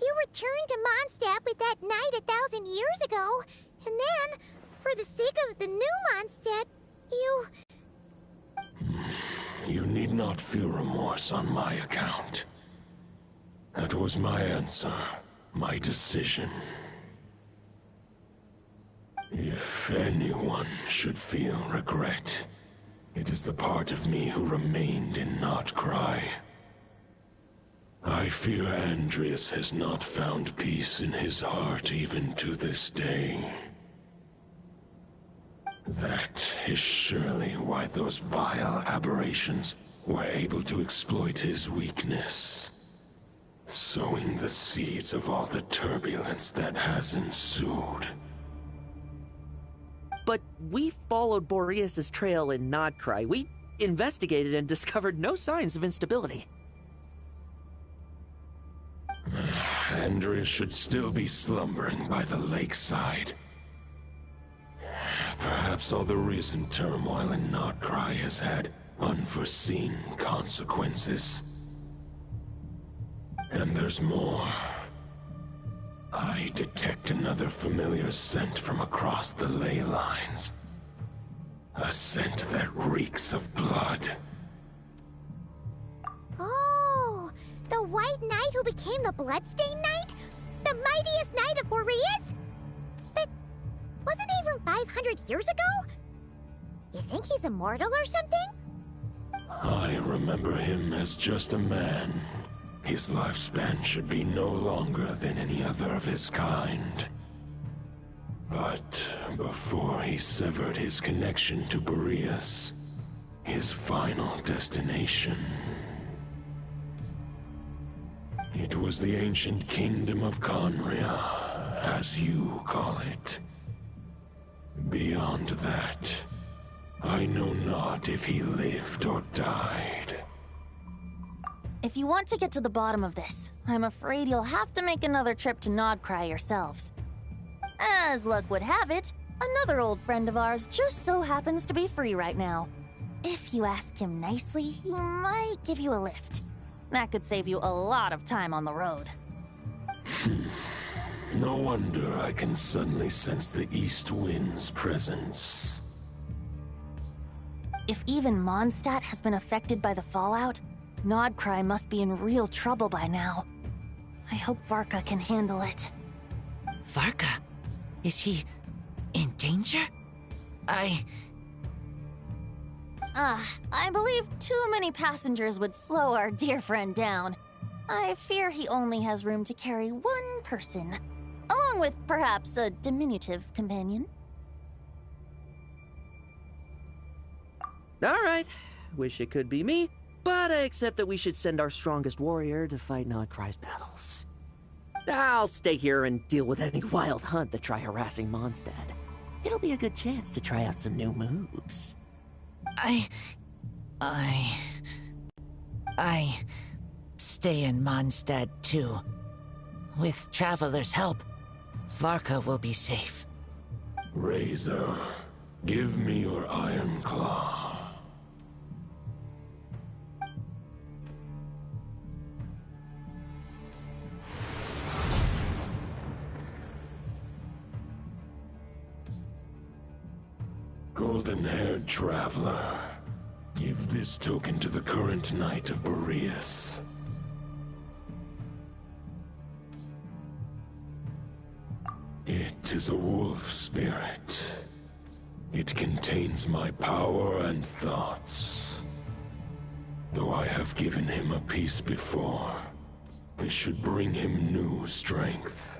You returned to Mondstadt with that knight 1,000 years ago, and then, for the sake of the new Mondstadt, you... You need not feel remorse on my account. That was my answer, my decision. If anyone should feel regret, it is the part of me who remained in Notcry. I fear Andrias has not found peace in his heart even to this day. That is surely why those vile aberrations were able to exploit his weakness, sowing the seeds of all the turbulence that has ensued. But we followed Boreas' trail in Nodcry. We investigated and discovered no signs of instability. Andrias should still be slumbering by the lakeside. Perhaps all the recent turmoil in Notcry has had unforeseen consequences. And there's more. I detect another familiar scent from across the ley lines. A scent that reeks of blood. Oh, the White Knight who became the Bloodstained Knight? The mightiest knight of Boreas? But wasn't he from 500 years ago? You think he's immortal or something? I remember him as just a man. His lifespan should be no longer than any other of his kind. But before he severed his connection to Boreas, his final destination, it was the ancient kingdom of Conria, as you call it. Beyond that, I know not if he lived or died. If you want to get to the bottom of this, I'm afraid you'll have to make another trip to Nodcry yourselves. As luck would have it, another old friend of ours just so happens to be free right now. If you ask him nicely, he might give you a lift. That could save you a lot of time on the road. No wonder I can suddenly sense the east wind's presence. If even Mondstadt has been affected by the fallout, Nodcry must be in real trouble by now. I hope Varka can handle it. Varka? Is he in danger? I believe too many passengers would slow our dear friend down. I fear he only has room to carry one person, along with perhaps a diminutive companion. Alright, wish it could be me, but I accept that we should send our strongest warrior to fight Nodcry's battles. I'll stay here and deal with any wild hunt that try harassing Mondstadt. It'll be a good chance to try out some new moves. I stay in Mondstadt too. With Traveler's help, Varka will be safe. Razor, give me your iron claw. Golden-haired traveler, give this token to the current knight of Boreas. It is a wolf spirit. It contains my power and thoughts. Though I have given him a piece before, this should bring him new strength.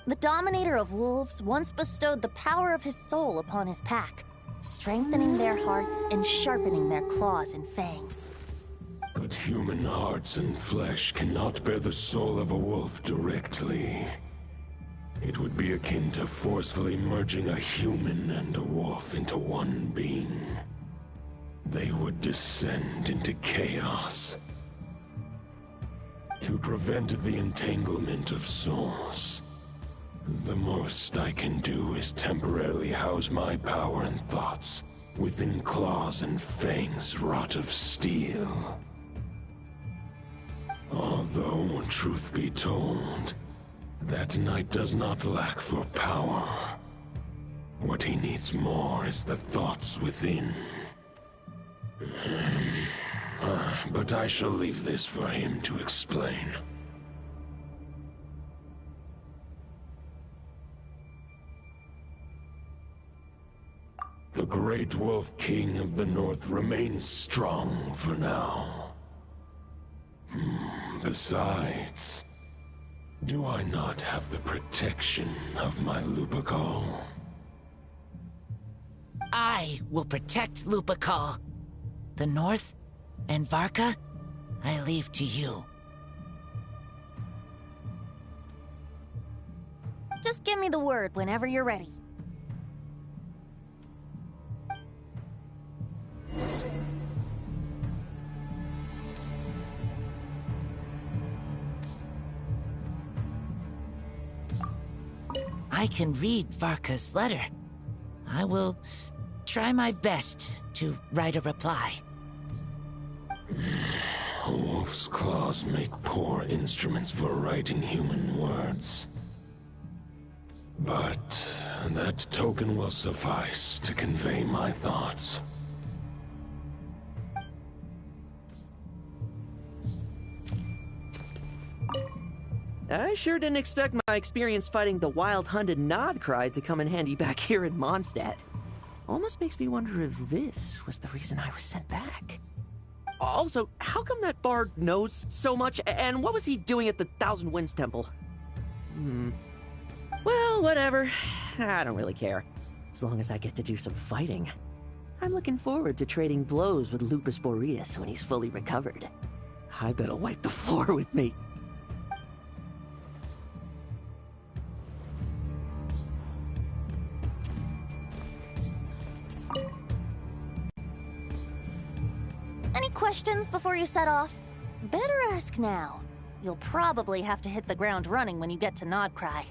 The Dominator of Wolves once bestowed the power of his soul upon his pack, strengthening their hearts and sharpening their claws and fangs. But human hearts and flesh cannot bear the soul of a wolf directly. It would be akin to forcefully merging a human and a wolf into one being. They would descend into chaos. To prevent the entanglement of souls, the most I can do is temporarily house my power and thoughts within claws and fangs wrought of steel. Although, truth be told, that knight does not lack for power. What he needs more is the thoughts within. But I shall leave this for him to explain. The Great Wolf King of the North remains strong for now. Besides, do I not have the protection of my Lupacol? I will protect Lupacol. The North and Varka, I leave to you. Just give me the word whenever you're ready. I can read Varka's letter. I will try my best to write a reply. A wolf's claws make poor instruments for writing human words. But that token will suffice to convey my thoughts. I sure didn't expect my experience fighting the wild-hunted Nodcry to come in handy back here in Mondstadt. Almost makes me wonder if this was the reason I was sent back. Also, how come that bard knows so much, and what was he doing at the Thousand Winds Temple? Well, whatever. I don't really care. As long as I get to do some fighting. I'm looking forward to trading blows with Lupus Boreas when he's fully recovered. I bet he'll wipe the floor with me. Any questions before you set off? Better ask now. You'll probably have to hit the ground running when you get to Nodcry.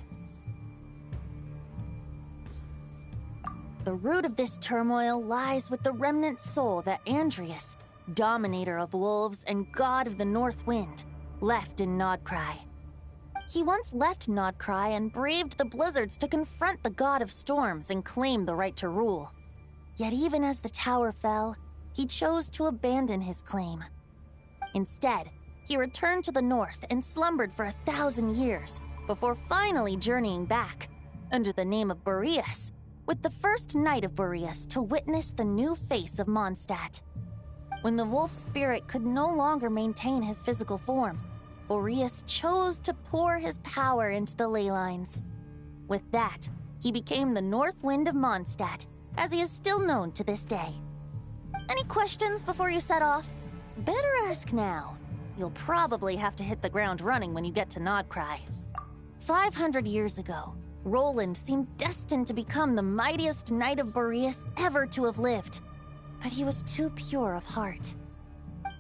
The root of this turmoil lies with the remnant soul that Andrius, dominator of wolves and god of the North Wind, left in Nodcry. He once left Nodcry and braved the blizzards to confront the god of storms and claim the right to rule. Yet even as the tower fell, he chose to abandon his claim. Instead, he returned to the north and slumbered for 1,000 years before finally journeying back, under the name of Boreas, with the first knight of Boreas to witness the new face of Mondstadt. When the wolf spirit could no longer maintain his physical form, Boreas chose to pour his power into the ley lines. With that, he became the North Wind of Mondstadt, as he is still known to this day. Any questions before you set off? Better ask now. You'll probably have to hit the ground running when you get to Nodcry. 500 years ago, Roland seemed destined to become the mightiest knight of Boreas ever to have lived. But he was too pure of heart.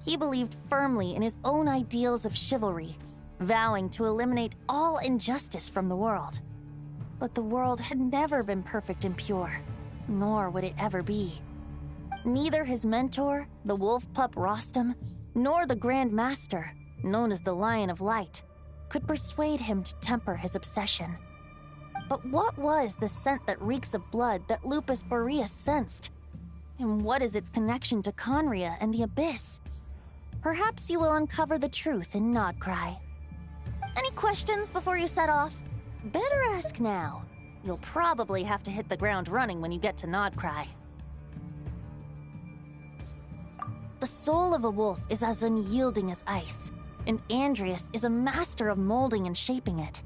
He believed firmly in his own ideals of chivalry, vowing to eliminate all injustice from the world. But the world had never been perfect and pure, nor would it ever be. Neither his mentor, the wolf pup Rostam, nor the Grand Master, known as the Lion of Light, could persuade him to temper his obsession. But what was the scent that reeks of blood that Lupus Boreas sensed? And what is its connection to Conria and the Abyss? Perhaps you will uncover the truth in Nodcry. Any questions before you set off? Better ask now. You'll probably have to hit the ground running when you get to Nodcry. The soul of a wolf is as unyielding as ice, and Andrius is a master of molding and shaping it.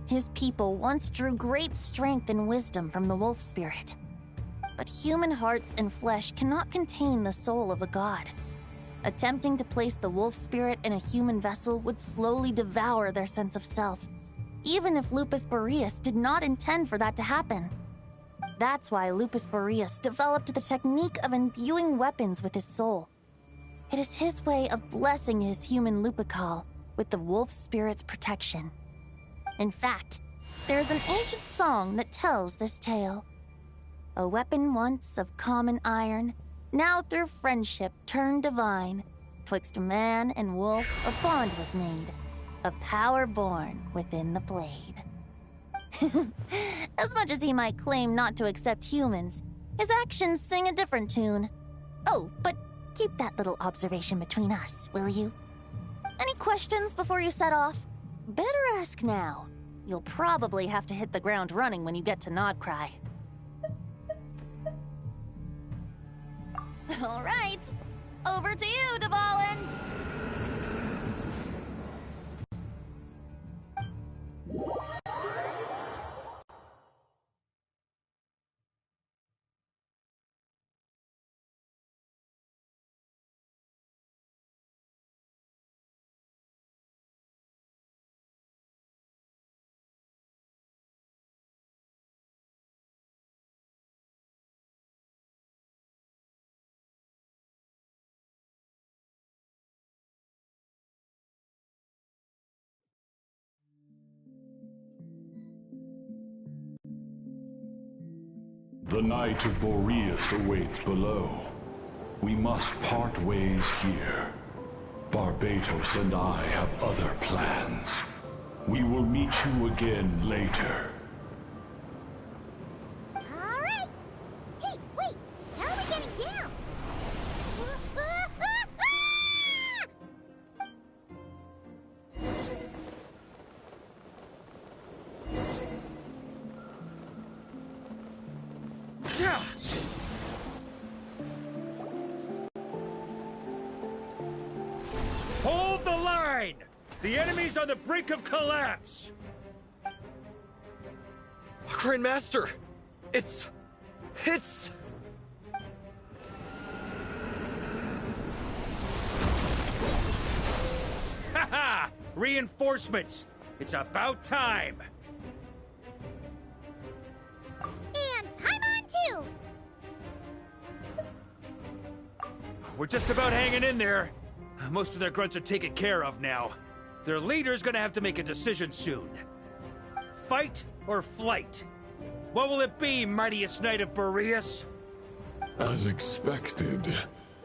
His people once drew great strength and wisdom from the wolf spirit. But human hearts and flesh cannot contain the soul of a god. Attempting to place the wolf spirit in a human vessel would slowly devour their sense of self, even if Lupus Boreas did not intend for that to happen. That's why Lupus Boreas developed the technique of imbuing weapons with his soul. It is his way of blessing his human Lupical with the wolf spirit's protection. In fact, there is an ancient song that tells this tale. A weapon once of common iron, now through friendship turned divine. Twixt man and wolf a bond was made, a power born within the blade. As much as he might claim not to accept humans, his actions sing a different tune. Oh, but keep that little observation between us, will you? Any questions before you set off? Better ask now. You'll probably have to hit the ground running when you get to Nodcry. All right, over to you, Dvalin. The Knight of Boreas awaits below. We must part ways here. Barbatos and I have other plans. We will meet you again later. Alright! Hey, wait! How are we getting down? Hold the line! The enemy's on the brink of collapse! Grandmaster! It's... Haha! Reinforcements! It's about time! And I'm on too! We're just about hanging in there. Most of their grunts are taken care of now. Their leader's gonna have to make a decision soon. Fight or flight? What will it be, mightiest Knight of Boreas? As expected,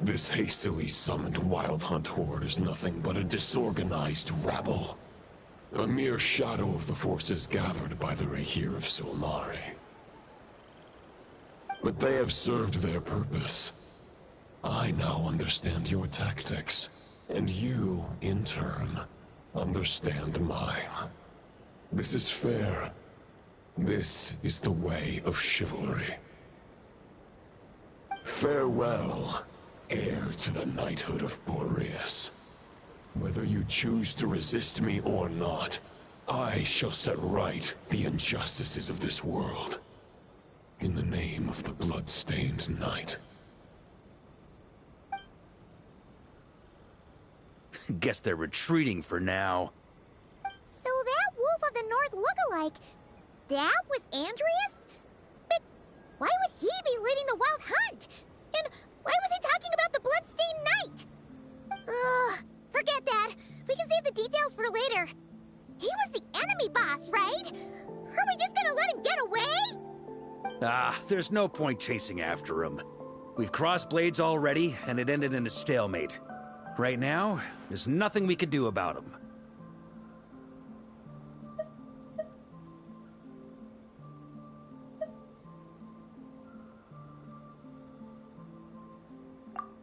this hastily summoned Wild Hunt horde is nothing but a disorganized rabble. A mere shadow of the forces gathered by the Rahir of Solnari. But they have served their purpose. I now understand your tactics, and you, in turn, understand mine. This is fair. This is the way of chivalry. Farewell, heir to the knighthood of Boreas. Whether you choose to resist me or not, I shall set right the injustices of this world. In the name of the blood-stained knight. Guess they're retreating for now. So that Wolf of the North lookalike, that was Andreas? But why would he be leading the Wild Hunt? And why was he talking about the Bloodstained Knight? Ugh, forget that. We can save the details for later. He was the enemy boss, right? Are we just gonna let him get away? There's no point chasing after him. We've crossed blades already, and it ended in a stalemate. Right now, there's nothing we could do about him.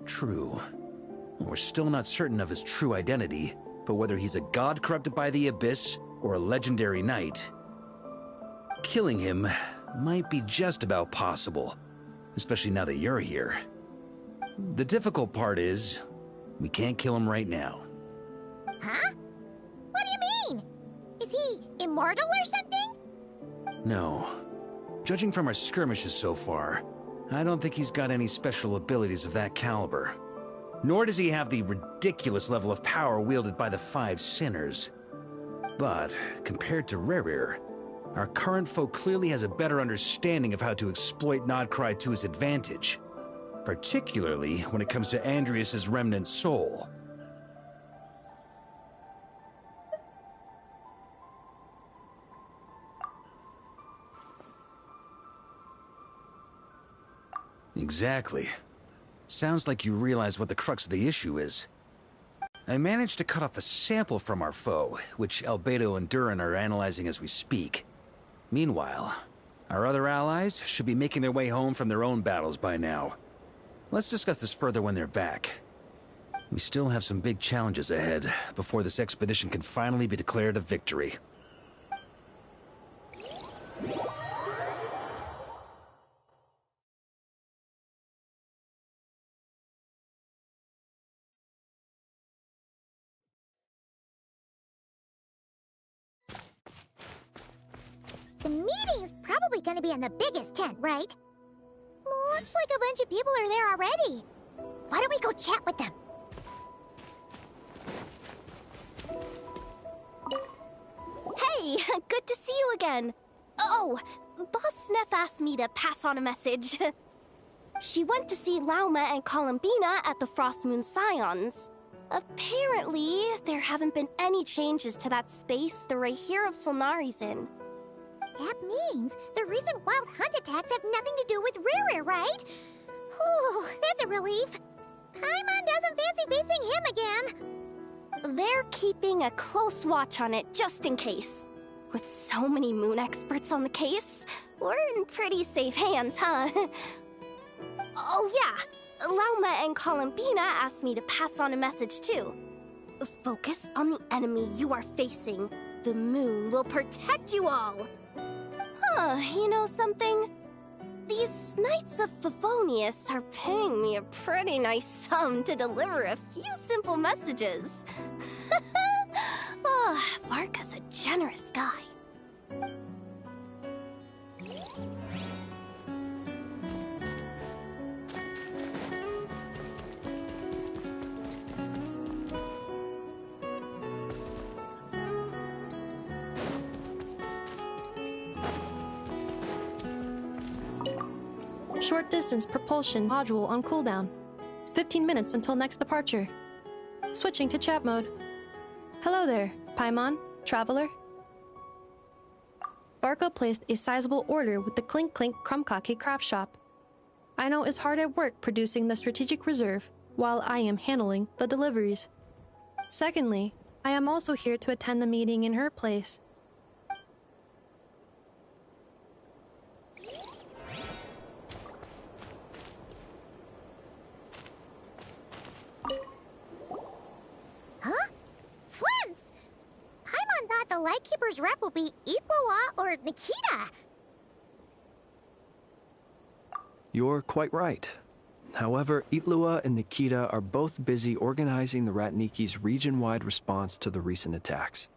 True. We're still not certain of his true identity, but whether he's a god corrupted by the Abyss or a legendary knight, killing him might be just about possible, especially now that you're here. The difficult part is, we can't kill him right now. Huh? What do you mean? Is he immortal or something? No. Judging from our skirmishes so far, I don't think he's got any special abilities of that caliber. Nor does he have the ridiculous level of power wielded by the Five Sinners. But, compared to Rerir, our current foe clearly has a better understanding of how to exploit Nodcry to his advantage. Particularly when it comes to Andrias's remnant soul. Exactly. Sounds like you realize what the crux of the issue is. I managed to cut off a sample from our foe, which Albedo and Durin are analyzing as we speak. Meanwhile, our other allies should be making their way home from their own battles by now. Let's discuss this further when they're back. We still have some big challenges ahead before this expedition can finally be declared a victory. The meeting's probably gonna be in the biggest tent, right? Looks like a bunch of people are there already. Why don't we go chat with them? Hey, good to see you again. Oh, Boss Sneff asked me to pass on a message. She went to see Lauma and Columbina at the Frost Moon Scions. Apparently, there haven't been any changes to that space the Rahier of Solnari's in. That means the recent wild hunt attacks have nothing to do with Rerir, right? Whew, that's a relief. Paimon doesn't fancy facing him again. They're keeping a close watch on it just in case. With so many moon experts on the case, we're in pretty safe hands, huh? Oh yeah, Lauma and Columbina asked me to pass on a message too. Focus on the enemy you are facing. The moon will protect you all. Huh, you know something? These Knights of Favonius are paying me a pretty nice sum to deliver a few simple messages. Oh, Varka's a generous guy. Short distance propulsion module on cooldown. 15 minutes until next departure. Switching to chat mode. Hello there, Paimon, Traveler. Varka placed a sizable order with the Clink Clink Krumkake craft shop. Aino is hard at work producing the strategic reserve, while I am handling the deliveries. Secondly, I am also here to attend the meeting in her place. Huh? Flint's! Paimon thought the Lightkeeper's rep would be Iqua or Nikita. You're quite right. However, Itlua and Nikita are both busy organizing the Ratniki's region-wide response to the recent attacks.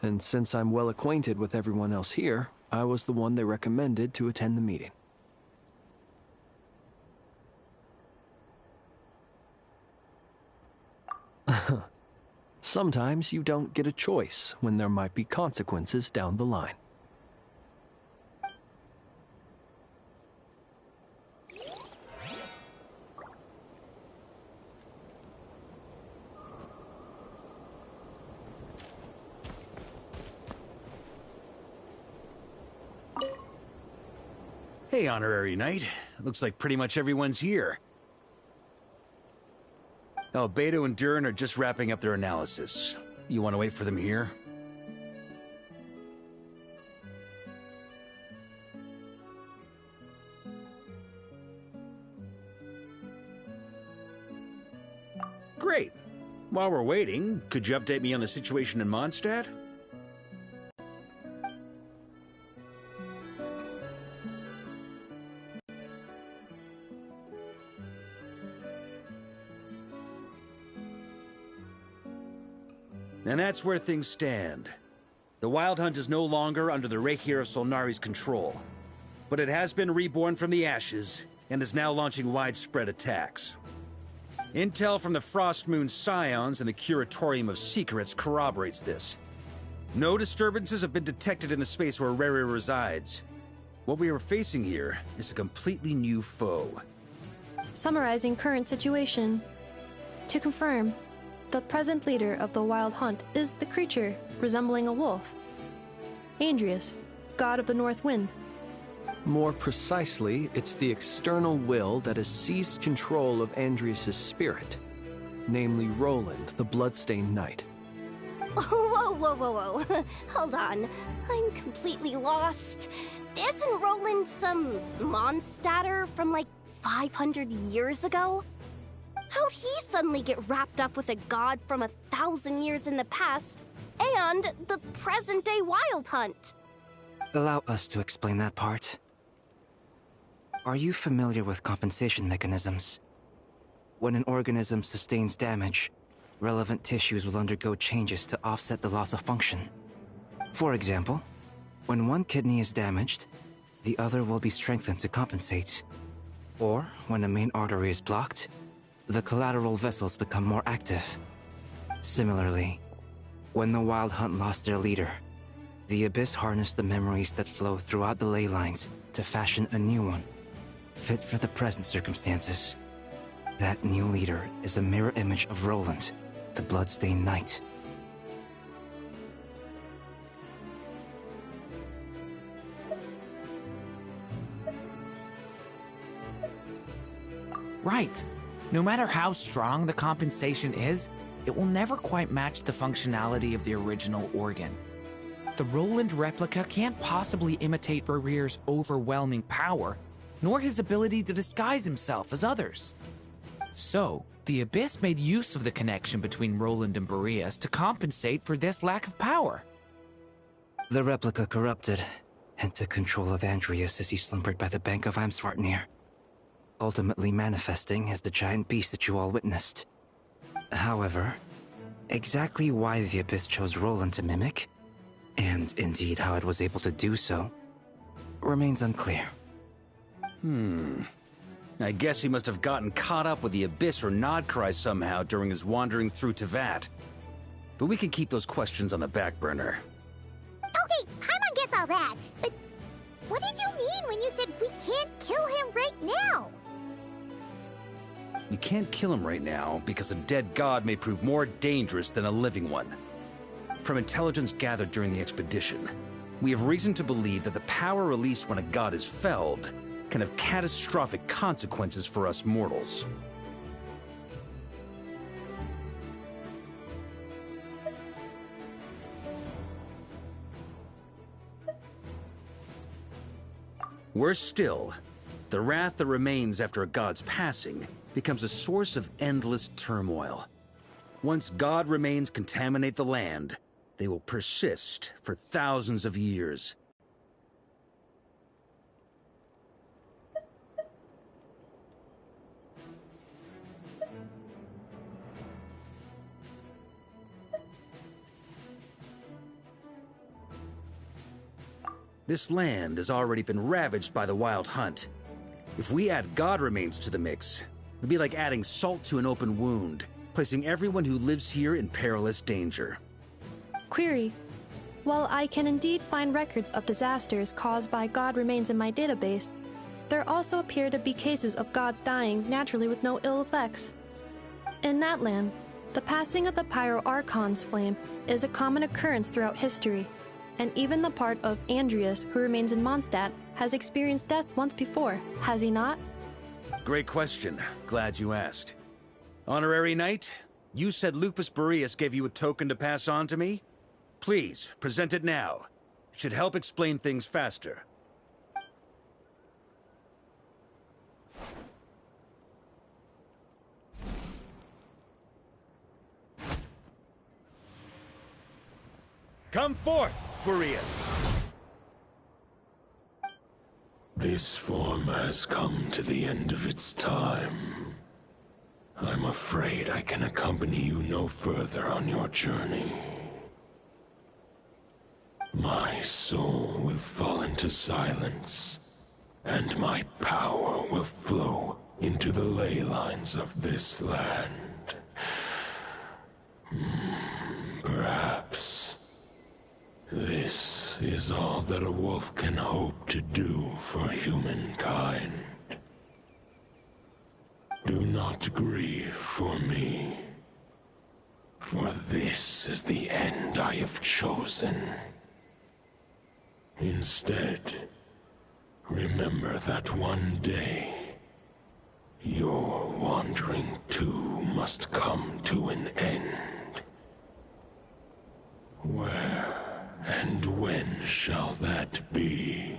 And since I'm well acquainted with everyone else here, I was the one they recommended to attend the meeting. Sometimes you don't get a choice when there might be consequences down the line. Hey, Honorary Knight. Looks like pretty much everyone's here. Albedo and Durin are just wrapping up their analysis. You want to wait for them here? Great. While we're waiting, could you update me on the situation in Mondstadt? And that's where things stand. The Wild Hunt is no longer under the Rahier of Solnari's control, but it has been reborn from the ashes and is now launching widespread attacks. Intel from the Frostmoon Scions and the Curatorium of Secrets corroborates this. No disturbances have been detected in the space where Rere resides. What we are facing here is a completely new foe. Summarizing current situation. To confirm, the present leader of the Wild Hunt is the creature resembling a wolf. Andrius, god of the North Wind. More precisely, it's the external will that has seized control of Andrius' spirit, namely Roland, the Bloodstained Knight. Whoa, whoa, whoa, whoa. Hold on. I'm completely lost. Isn't Roland some monstatter from like 500 years ago? How'd he suddenly get wrapped up with a god from 1,000 years in the past and the present-day Wild Hunt? Allow us to explain that part. Are you familiar with compensation mechanisms? When an organism sustains damage, relevant tissues will undergo changes to offset the loss of function. For example, when one kidney is damaged, the other will be strengthened to compensate. Or, when a main artery is blocked, the collateral vessels become more active. Similarly, when the Wild Hunt lost their leader, the Abyss harnessed the memories that flow throughout the ley lines to fashion a new one, fit for the present circumstances. That new leader is a mirror image of Roland, the Bloodstained Knight. Right. No matter how strong the compensation is, it will never quite match the functionality of the original organ. The Roland replica can't possibly imitate Rere's overwhelming power, nor his ability to disguise himself as others. So, the Abyss made use of the connection between Roland and Boreas to compensate for this lack of power. The replica corrupted and took control of Andrius as he slumbered by the bank of Eimsvartnir, ultimately manifesting as the giant beast that you all witnessed. However, exactly why the Abyss chose Roland to mimic, and indeed how it was able to do so, remains unclear. I guess he must have gotten caught up with the Abyss or Nodcry somehow during his wanderings through Tevat. But we can keep those questions on the back burner. Okay, Paimon gets all that, but what did you mean when you said we can't kill him right now? We can't kill him right now because a dead god may prove more dangerous than a living one. From intelligence gathered during the expedition, we have reason to believe that the power released when a god is felled can have catastrophic consequences for us mortals. Worse still, the wrath that remains after a god's passing becomes a source of endless turmoil. Once god remains contaminate the land, they will persist for thousands of years. This land has already been ravaged by the Wild Hunt. If we add god remains to the mix, it'd be like adding salt to an open wound, placing everyone who lives here in perilous danger. Query. While I can indeed find records of disasters caused by god remains in my database, there also appear to be cases of gods dying naturally with no ill effects. In that land, the passing of the Pyro-Archon's flame is a common occurrence throughout history, and even the part of Andrius who remains in Mondstadt has experienced death once before, has he not? Great question. Glad you asked. Honorary Knight, you said Lupus Boreas gave you a token to pass on to me? Please, present it now. It should help explain things faster. Come forth, Boreas! This form has come to the end of its time. I'm afraid I can accompany you no further on your journey. My soul will fall into silence, and my power will flow into the ley lines of this land. Perhaps this is all that a wolf can hope to do for humankind. Do not grieve for me, for this is the end I have chosen. Instead, remember that one day, your wandering too must come to an end. Where and when shall that be?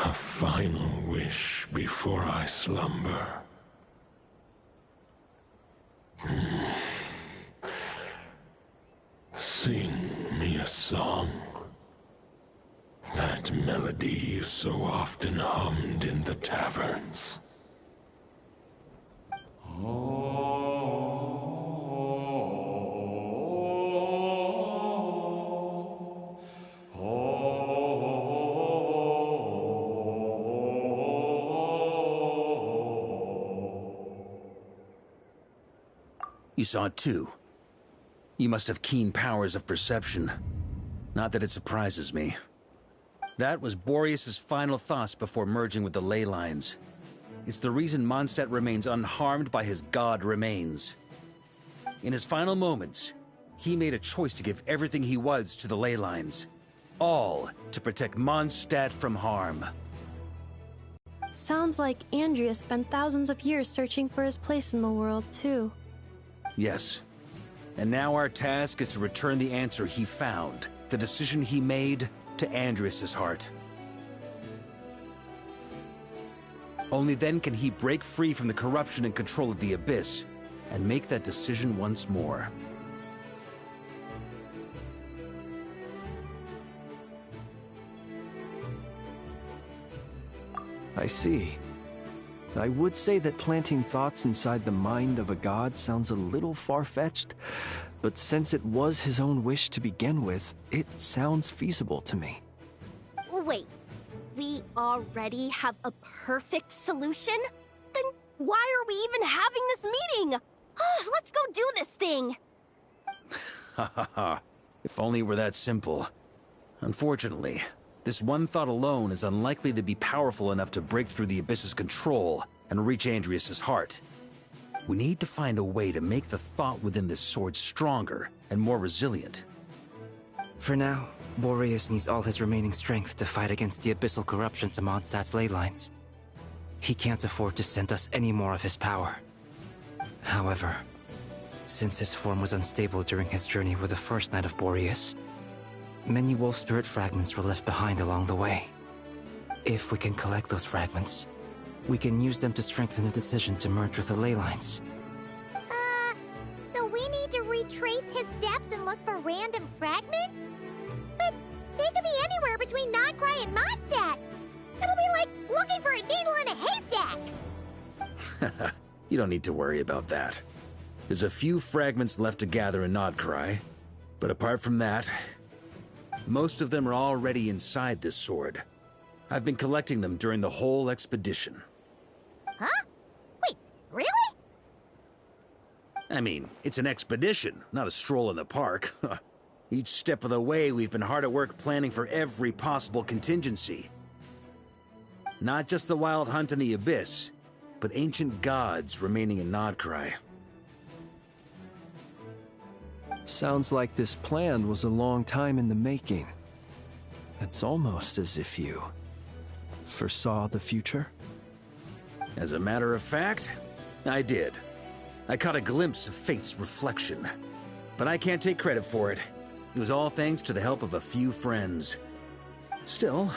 A final wish before I slumber. Sing me a song. That melody you so often hummed in the taverns. You saw it too. You must have keen powers of perception. Not that it surprises me. That was Boreas' final thoughts before merging with the ley lines. It's the reason Mondstadt remains unharmed by his god remains. In his final moments, he made a choice to give everything he was to the ley lines. All to protect Mondstadt from harm. Sounds like Andrea spent thousands of years searching for his place in the world, too. Yes. And now our task is to return the answer he found, the decision he made, to Andreas' heart. Only then can he break free from the corruption and control of the Abyss, and make that decision once more. I see. I would say that planting thoughts inside the mind of a god sounds a little far-fetched, but since it was his own wish to begin with, it sounds feasible to me. Wait, we already have a perfect solution? Then why are we even having this meeting? Let's go do this thing! Ha ha ha. If only it were that simple. Unfortunately, this one thought alone is unlikely to be powerful enough to break through the Abyss's control and reach Andreas' heart. We need to find a way to make the thought within this sword stronger and more resilient. For now, Boreas needs all his remaining strength to fight against the abyssal corruption to Mondstadt's ley lines. He can't afford to send us any more of his power. However, since his form was unstable during his journey with the first night of Boreas, many wolf spirit fragments were left behind along the way. If we can collect those fragments, we can use them to strengthen the decision to merge with the ley lines. So we need to retrace his steps and look for random fragments? But they could be anywhere between Nodcry and Mondstadt. It'll be like looking for a needle in a haystack. You don't need to worry about that. There's a few fragments left to gather in Nodcry, but apart from that, most of them are already inside this sword. I've been collecting them during the whole expedition. Huh? Wait, really? I mean, it's an expedition, not a stroll in the park. Each step of the way, we've been hard at work planning for every possible contingency. Not just the wild hunt in the Abyss, but ancient gods remaining in Nodcry. Sounds like this plan was a long time in the making. It's almost as if you foresaw the future. As a matter of fact, I did. I caught a glimpse of fate's reflection. But I can't take credit for it. It was all thanks to the help of a few friends. Still,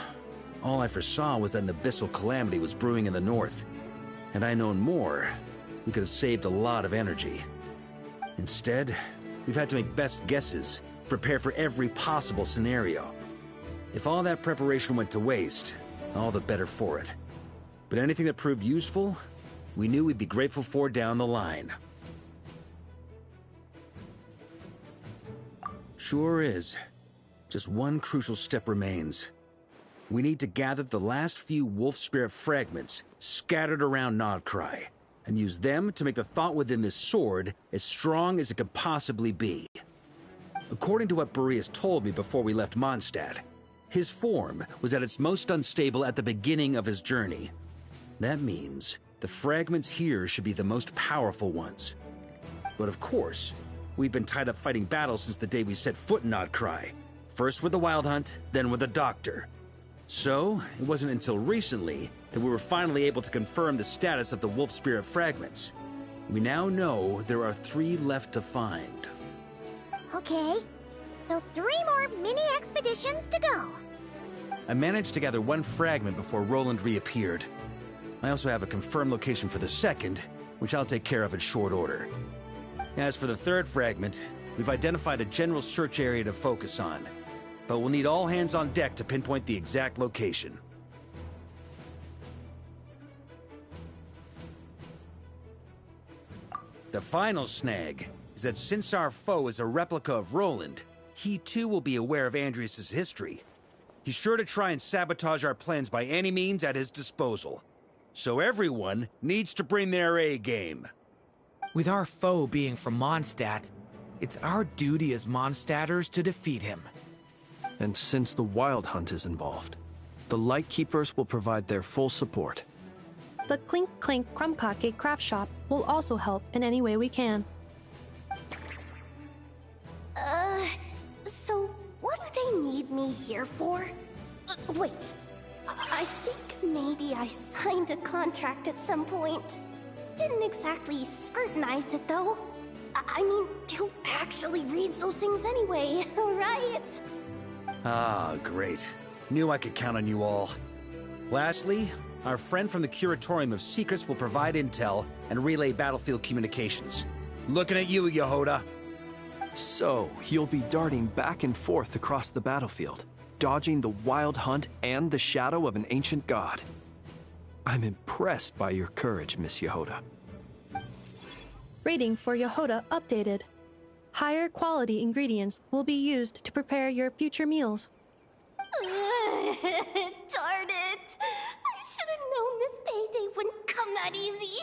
all I foresaw was that an abyssal calamity was brewing in the north. Had I known more, we could have saved a lot of energy. Instead, we've had to make best guesses, prepare for every possible scenario. If all that preparation went to waste, all the better for it. But anything that proved useful, we knew we'd be grateful for down the line. Sure is. Just one crucial step remains. We need to gather the last few wolf spirit fragments scattered around Nodcry, and use them to make the thought within this sword as strong as it could possibly be. According to what Boreas told me before we left Mondstadt, his form was at its most unstable at the beginning of his journey. That means the fragments here should be the most powerful ones. But of course, we've been tied up fighting battles since the day we set foot in Nodcry. First with the Wild Hunt, then with the Doctor. So, it wasn't until recently that we were finally able to confirm the status of the wolf spirit fragments. We now know there are 3 left to find. Okay, so 3 more mini expeditions to go. I managed to gather 1 fragment before Roland reappeared. I also have a confirmed location for the second, which I'll take care of in short order. As for the 3rd fragment, we've identified a general search area to focus on, but we'll need all hands on deck to pinpoint the exact location. The final snag is that since our foe is a replica of Roland, he too will be aware of Andrias' history. He's sure to try and sabotage our plans by any means at his disposal. So everyone needs to bring their A-game. With our foe being from Mondstadt, it's our duty as Mondstadters to defeat him. And since the Wild Hunt is involved, the Lightkeepers will provide their full support. The Clink Clink Krumkake craft shop will also help in any way we can. So what do they need me here for? Wait, I think maybe I signed a contract at some point. Didn't exactly scrutinize it, though. I mean, who actually reads those things anyway, right? Ah, great. Knew I could count on you all. Lastly, our friend from the Curatorium of Secrets will provide intel and relay battlefield communications. Looking at you, Yehoda. So, you'll be darting back and forth across the battlefield, dodging the Wild Hunt and the shadow of an ancient god. I'm impressed by your courage, Miss Yehoda. Rating for Yehoda updated. Higher quality ingredients will be used to prepare your future meals. Darn it! I should have known this payday wouldn't come that easy.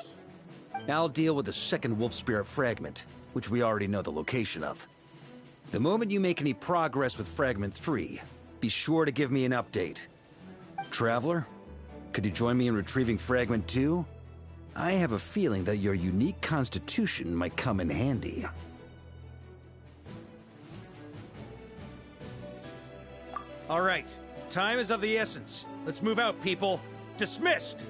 I'll deal with the second wolf spirit fragment, which we already know the location of. The moment you make any progress with Fragment 3, be sure to give me an update. Traveler, could you join me in retrieving Fragment 2? I have a feeling that your unique constitution might come in handy. All right, time is of the essence. Let's move out, people. Dismissed!